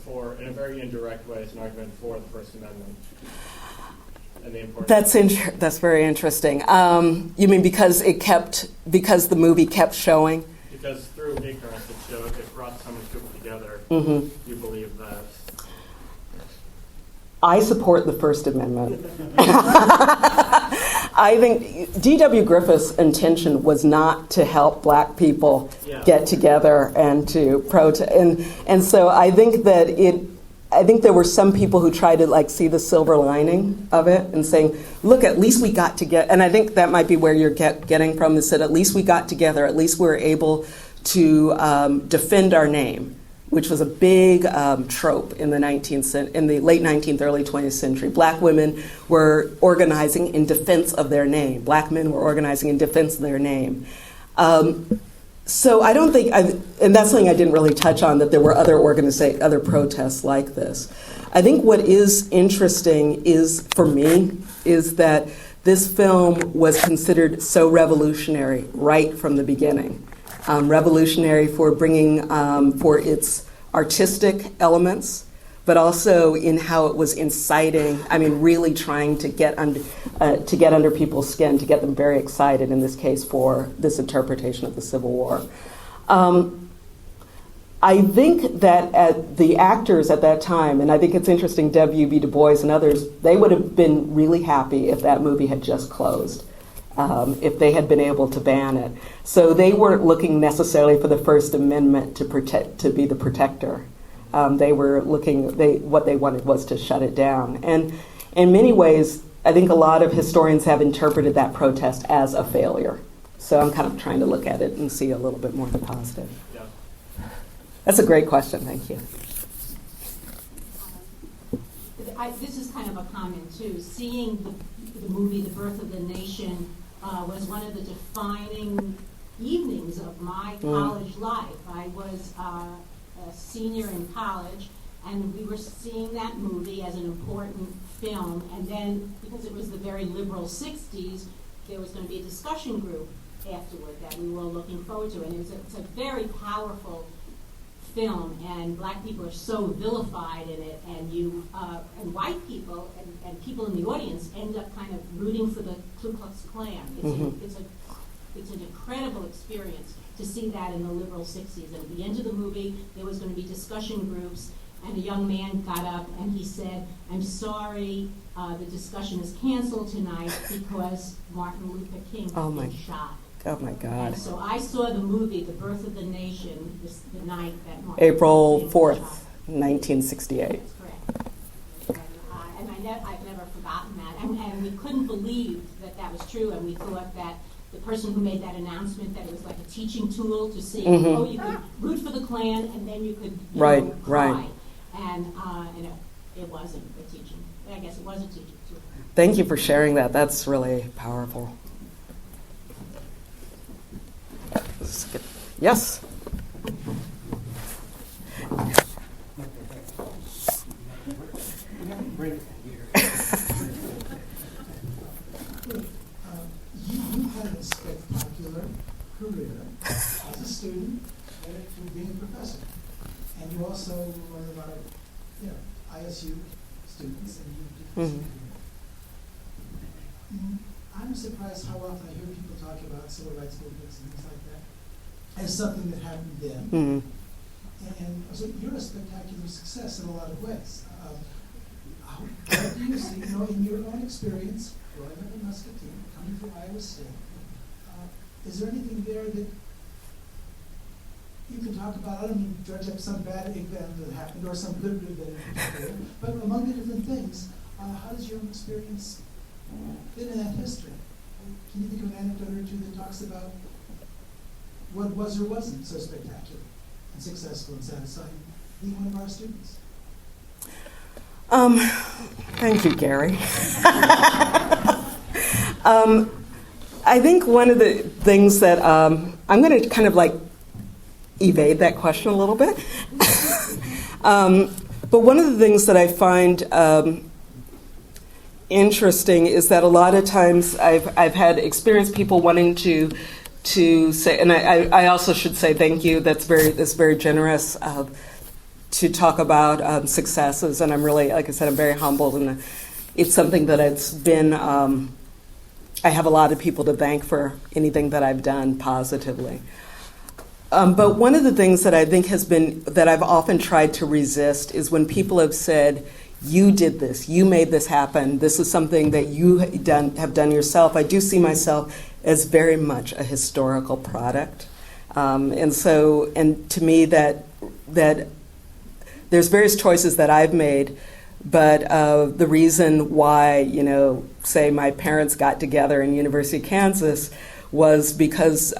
for, in a very indirect way, as an argument for the First Amendment. And the importance. That's very interesting. You mean because the movie kept showing? Because through ignorance, it brought so many people together. You believe that. I support the First Amendment. I think D.W. Griffith's intention was not to help black people get together and to protest, and so I think that there were some people who tried to see the silver lining of it and saying, look, at least we got together. And I think that might be where you're getting from, is that at least we got together, at least we were able to defend our name, which was a big trope in the late 19th, early 20th century. Black women were organizing in defense of their name. Black men were organizing in defense of their name. So I don't think, and that's something I didn't really touch on, that there were other protests like this. I think what is interesting for me, is that this film was considered so revolutionary right from the beginning. Revolutionary for bringing, for its artistic elements, but also in how it was inciting, really trying to get under people's skin, to get them very excited, in this case, for this interpretation of the Civil War. I think that the actors at that time, and I think it's interesting, W.B. Du Bois and others, they would have been really happy if that movie had just closed, if they had been able to ban it. So they weren't looking necessarily for the First Amendment to be the protector. They were looking, what they wanted was to shut it down. And in many ways, I think a lot of historians have interpreted that protest as a failure. So I'm kind of trying to look at it and see a little bit more of the positive. Yeah. That's a great question, thank you. This is kind of a comment too. Seeing the movie The Birth of the Nation was one of the defining evenings of my college life. I was a senior in college, and we were seeing that movie as an important film. And then, because it was the very liberal 60s, there was going to be a discussion group afterward that we were all looking forward to. And it's a very powerful film, and black people are so vilified in it, and white people and people in the audience end up kind of rooting for the Ku Klux Klan. It's an incredible experience to see that in the liberal 60s. And at the end of the movie, there was going to be discussion groups, and a young man got up and he said, "I'm sorry, the discussion is canceled tonight because Martin Luther King has been shot." Oh my God. And so I saw the movie, The Birth of the Nation, the night that Martin April Luther King was 4th, shot. 1968. That's correct. And I've never forgotten that. And we couldn't believe that was true, and we thought that the person who made that announcement, that it was like a teaching tool to see, you could root for the Klan, and then you could cry. Right. And it wasn't a teaching. I guess it was a teaching tool. Thank you for sharing that. That's really powerful. Yes? You've had a spectacular career as a student and through being a professor. And you also learn about, ISU students, and you did this. I'm surprised how often I hear people talk about civil rights movements and things like that as something that happened then. And so you're a spectacular success in a lot of ways. What do you see, in your own experience, growing up in Muscatine, coming through Iowa State, is there anything there that you can talk about? I don't mean to dredge up some bad event that happened or some good event in particular, but among the different things, how does your own experience fit in that history? Can you think of an anecdote or two that talks about what was or wasn't so spectacular and successful and satisfying being one of our students? Thank you, Gary. I think one of the things that I'm going to kind of like evade that question a little bit. But one of the things that I find interesting is that a lot of times I've had experienced people wanting to say, and I also should say thank you. That's very generous to talk about successes, and I'm really, like I said, I'm very humbled, and it's something that it's been. I have a lot of people to thank for anything that I've done positively. But one of the things that I think that I've often tried to resist is when people have said, "You did this, you made this happen, this is something that you have done yourself." I do see myself as very much a historical product. And to me that there's various choices that I've made, but the reason why, say my parents got together in University of Kansas was because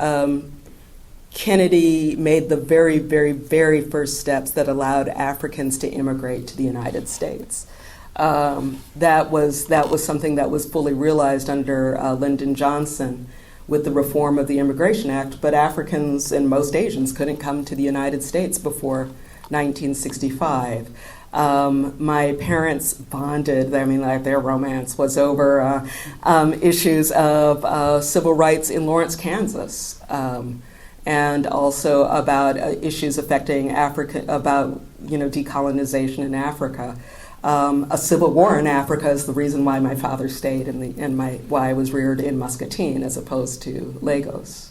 Kennedy made the very, very, very first steps that allowed Africans to immigrate to the United States. That was something that was fully realized under Lyndon Johnson with the reform of the Immigration Act, but Africans and most Asians couldn't come to the United States before 1965. My parents bonded. Their romance was over issues of civil rights in Lawrence, Kansas, and also about issues affecting Africa, about decolonization in Africa. A civil war in Africa is the reason why my father stayed why I was reared in Muscatine as opposed to Lagos.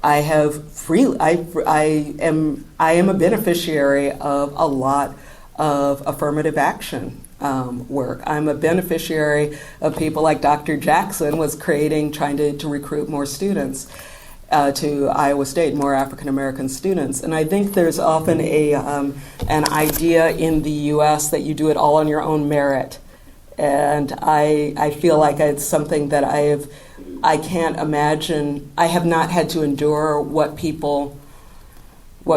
I am a beneficiary of a lot of affirmative action work. I'm a beneficiary of people like Dr. Jackson was trying to recruit more students to Iowa State, more African American students. And I think there's often an idea in the U.S. that you do it all on your own merit. And I feel like it's something that I can't imagine. I have not had to endure what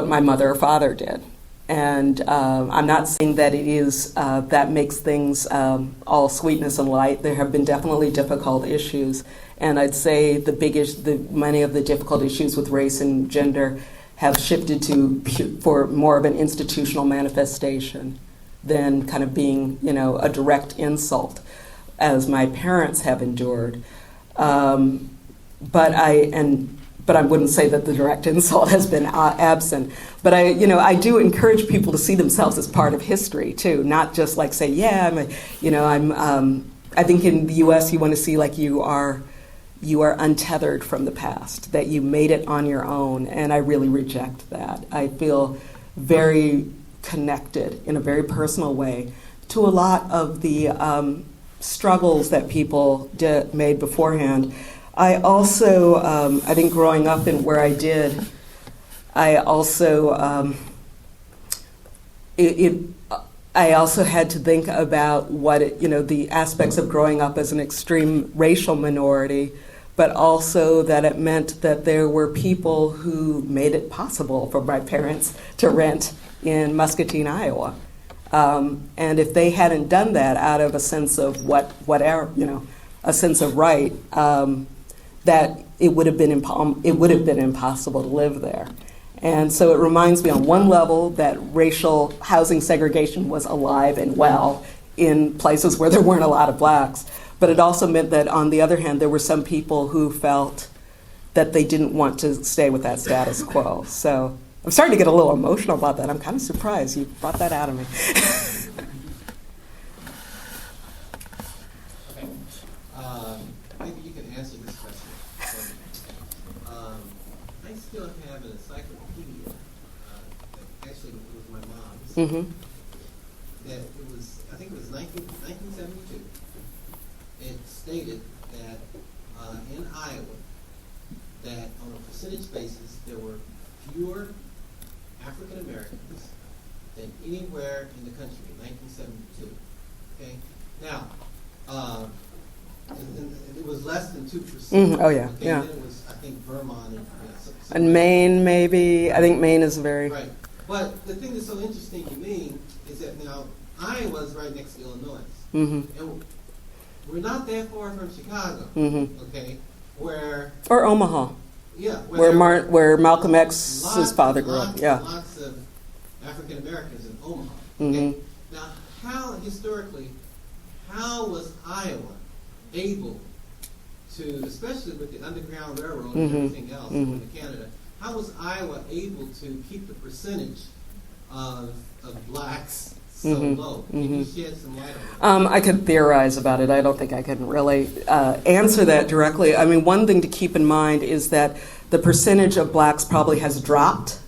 my mother or father did. And I'm not saying that it is that makes things all sweetness and light. There have been definitely difficult issues, and I'd say many of the difficult issues with race and gender have shifted for more of an institutional manifestation than kind of being, a direct insult, as my parents have endured. But I wouldn't say that the direct insult has been absent. But I do encourage people to see themselves as part of history too, not just like say, yeah, I think in the U.S. you want to see like you are untethered from the past, that you made it on your own, and I really reject that. I feel very connected in a very personal way to a lot of the struggles that people made beforehand. I also, I think growing up in where I did, I also I also had to think about the aspects of growing up as an extreme racial minority, but also that it meant that there were people who made it possible for my parents to rent in Muscatine, Iowa. And if they hadn't done that out of a sense of a sense of right, that it would have been impossible to live there. And so it reminds me on one level that racial housing segregation was alive and well in places where there weren't a lot of blacks. But it also meant that on the other hand, there were some people who felt that they didn't want to stay with that status quo. So I'm starting to get a little emotional about that. I'm kind of surprised you brought that out of me. Maybe you can answer this question. I still have an encyclopedia, that actually it was my mom's, Mm-hmm. that I think it was 1972. It stated that in Iowa, that on a percentage basis, there were fewer African Americans than anywhere in the country in 1972. Okay? Now, it was less than 2%. Mm-hmm. Oh, yeah, Okay? yeah. Then it was, I think, Vermont and And Maine, maybe. I think Maine is very... Right. But the thing that's so interesting to me is that now Iowa's right next to Illinois. Mm-hmm. And we're not that far from Chicago. Mm-hmm. Okay? Where... Or Omaha, Yeah. where Malcolm X's father grew up. Yeah. Lots of African Americans in Omaha. Mm-hmm. Okay? Now, historically, how was Iowa able to, especially with the Underground Railroad and Mm-hmm. everything else Mm-hmm. going to Canada, how was Iowa able to keep the percentage of blacks so Mm-hmm. low? Can you shed some light on that? I could theorize about it. I don't think I can really answer that directly. I mean, one thing to keep in mind is that the percentage of blacks probably has dropped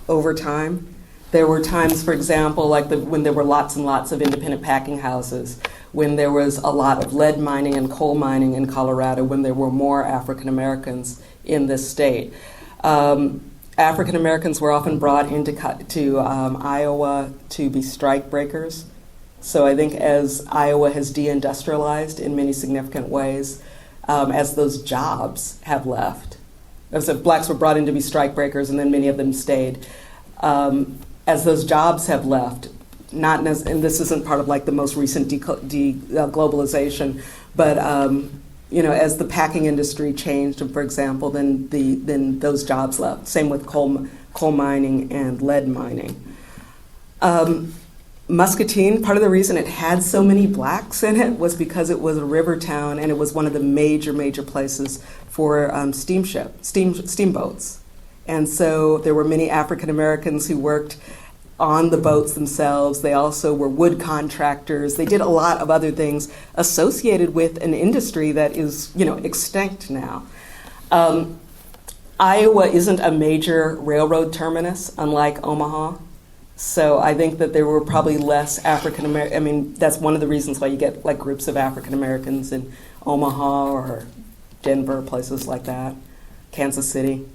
over time. There were times, for example, like when there were lots and lots of independent packing houses, when there was a lot of lead mining and coal mining in Colorado, when there were more African Americans in this state. African Americans were often brought into Iowa to be strike breakers. So I think as Iowa has deindustrialized in many significant ways, as those jobs have left, as if blacks were brought in to be strike breakers and then many of them stayed, as those jobs have left, and this isn't part of like the most recent globalization, but as the packing industry changed, for example, then those jobs left. Same with coal mining and lead mining. Muscatine, part of the reason it had so many blacks in it was because it was a river town and it was one of the major places for steamboats. And so there were many African Americans who worked on the boats themselves. They also were wood contractors. They did a lot of other things associated with an industry that is, extinct now. Iowa isn't a major railroad terminus, unlike Omaha. So I think that there were probably less African American. I mean, that's one of the reasons why you get like groups of African Americans in Omaha or Denver, places like that, Kansas City.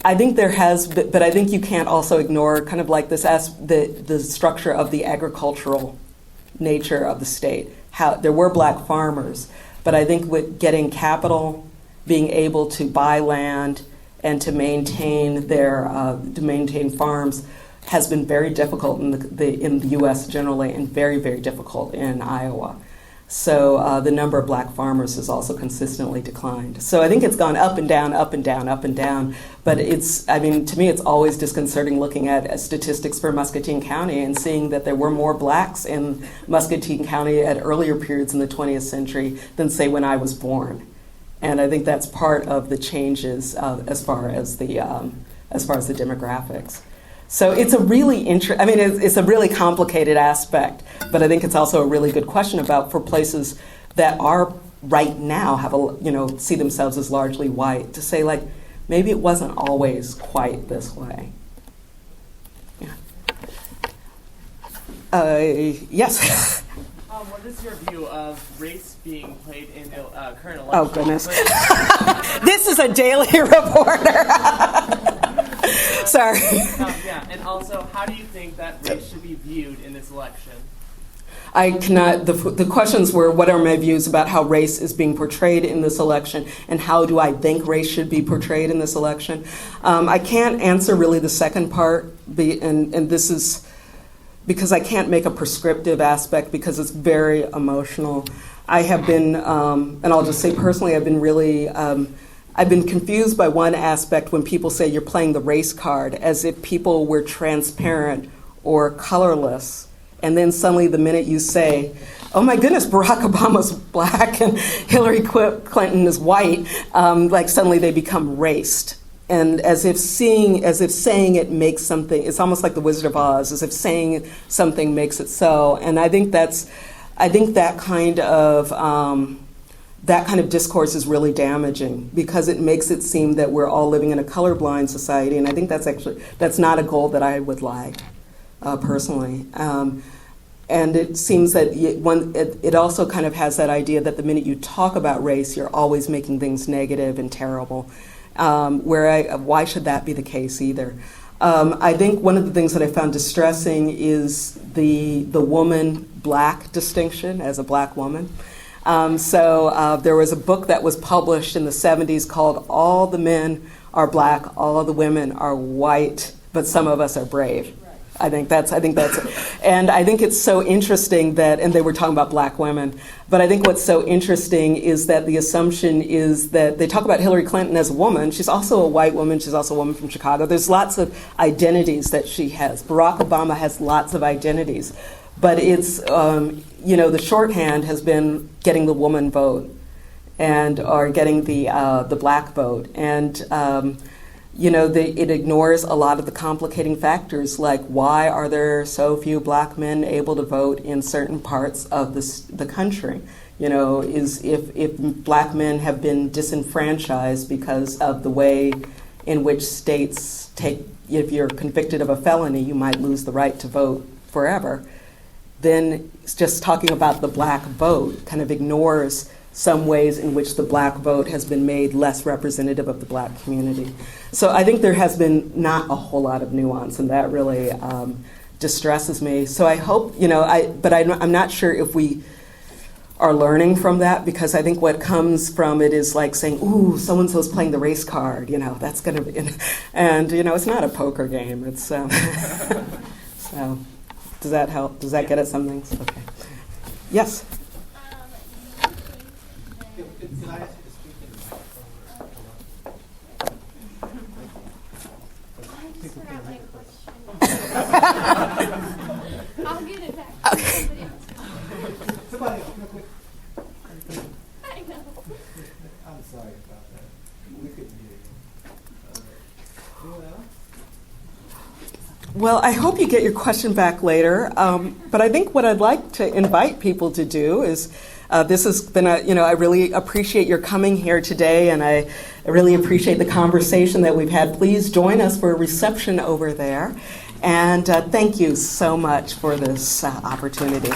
I think there has, but I think you can't also ignore kind of like this the structure of the agricultural nature of the state. How there were black farmers, but I think with getting capital, being able to buy land and to maintain farms has been very difficult in the U.S. generally, and very, very difficult in Iowa. So the number of black farmers has also consistently declined. So I think it's gone up and down, up and down, up and down. But to me, it's always disconcerting looking at statistics for Muscatine County and seeing that there were more blacks in Muscatine County at earlier periods in the 20th century than, say, when I was born. And I think that's part of the changes as far as the demographics. So it's a really it's a really complicated aspect, but I think it's also a really good question about for places that are right now see themselves as largely white, to say like maybe it wasn't always quite this way. Yeah. Yes. What is your view of race being played in the current election? Oh goodness, this is a Daily Reporter. Sorry. Yeah, and also, how do you think that race should be viewed in this election? I cannot. The questions were, what are my views about how race is being portrayed in this election, and how do I think race should be portrayed in this election? I can't answer really the second part, and this is because I can't make a prescriptive aspect because it's very emotional. I have been, and I'll just say personally, I've been really. I've been confused by one aspect when people say you're playing the race card, as if people were transparent or colorless. And then suddenly the minute you say, oh my goodness, Barack Obama's black and Hillary Clinton is white, like suddenly they become raced. And as if saying it makes something, it's almost like the Wizard of Oz, as if saying something makes it so. And I think that kind of discourse is really damaging because it makes it seem that we're all living in a colorblind society, and I think that's not a goal that I would like personally. And it seems that it also kind of has that idea that the minute you talk about race, you're always making things negative and terrible. Why should that be the case either? I think one of the things that I found distressing is the woman black distinction as a black woman. So there was a book that was published in the 70s called All the Men Are Black, All the Women Are White, but Some of Us Are Brave. I think that's and I think it's so interesting that, and they were talking about black women, but I think what's so interesting is that the assumption is that they talk about Hillary Clinton as a woman. She's also a white woman. She's also a woman from Chicago. There's lots of identities that she has. Barack Obama has lots of identities. But it's, the shorthand has been getting the woman vote or getting the black vote. And, it ignores a lot of the complicating factors, like why are there so few black men able to vote in certain parts of the country? If black men have been disenfranchised because of the way in which states if you're convicted of a felony, you might lose the right to vote forever. Then just talking about the black vote kind of ignores some ways in which the black vote has been made less representative of the black community. So I think there has been not a whole lot of nuance, and that really distresses me. So I hope, I'm not sure if we are learning from that, because I think what comes from it is like saying, ooh, so-and-so's playing the race card, that's going to be, and, it's not a poker game. It's, so... Does that help? Does that get at some things? Okay. Yes? Can I ask you to speak in the microphone? I'll get it back. Okay. Somebody else, real quick. I know. I'm sorry about that. We couldn't hear you. Well, I hope you get your question back later. But I think what I'd like to invite people to do is This has been I really appreciate your coming here today, and I really appreciate the conversation that we've had. Please join us for a reception over there. And thank you so much for this opportunity.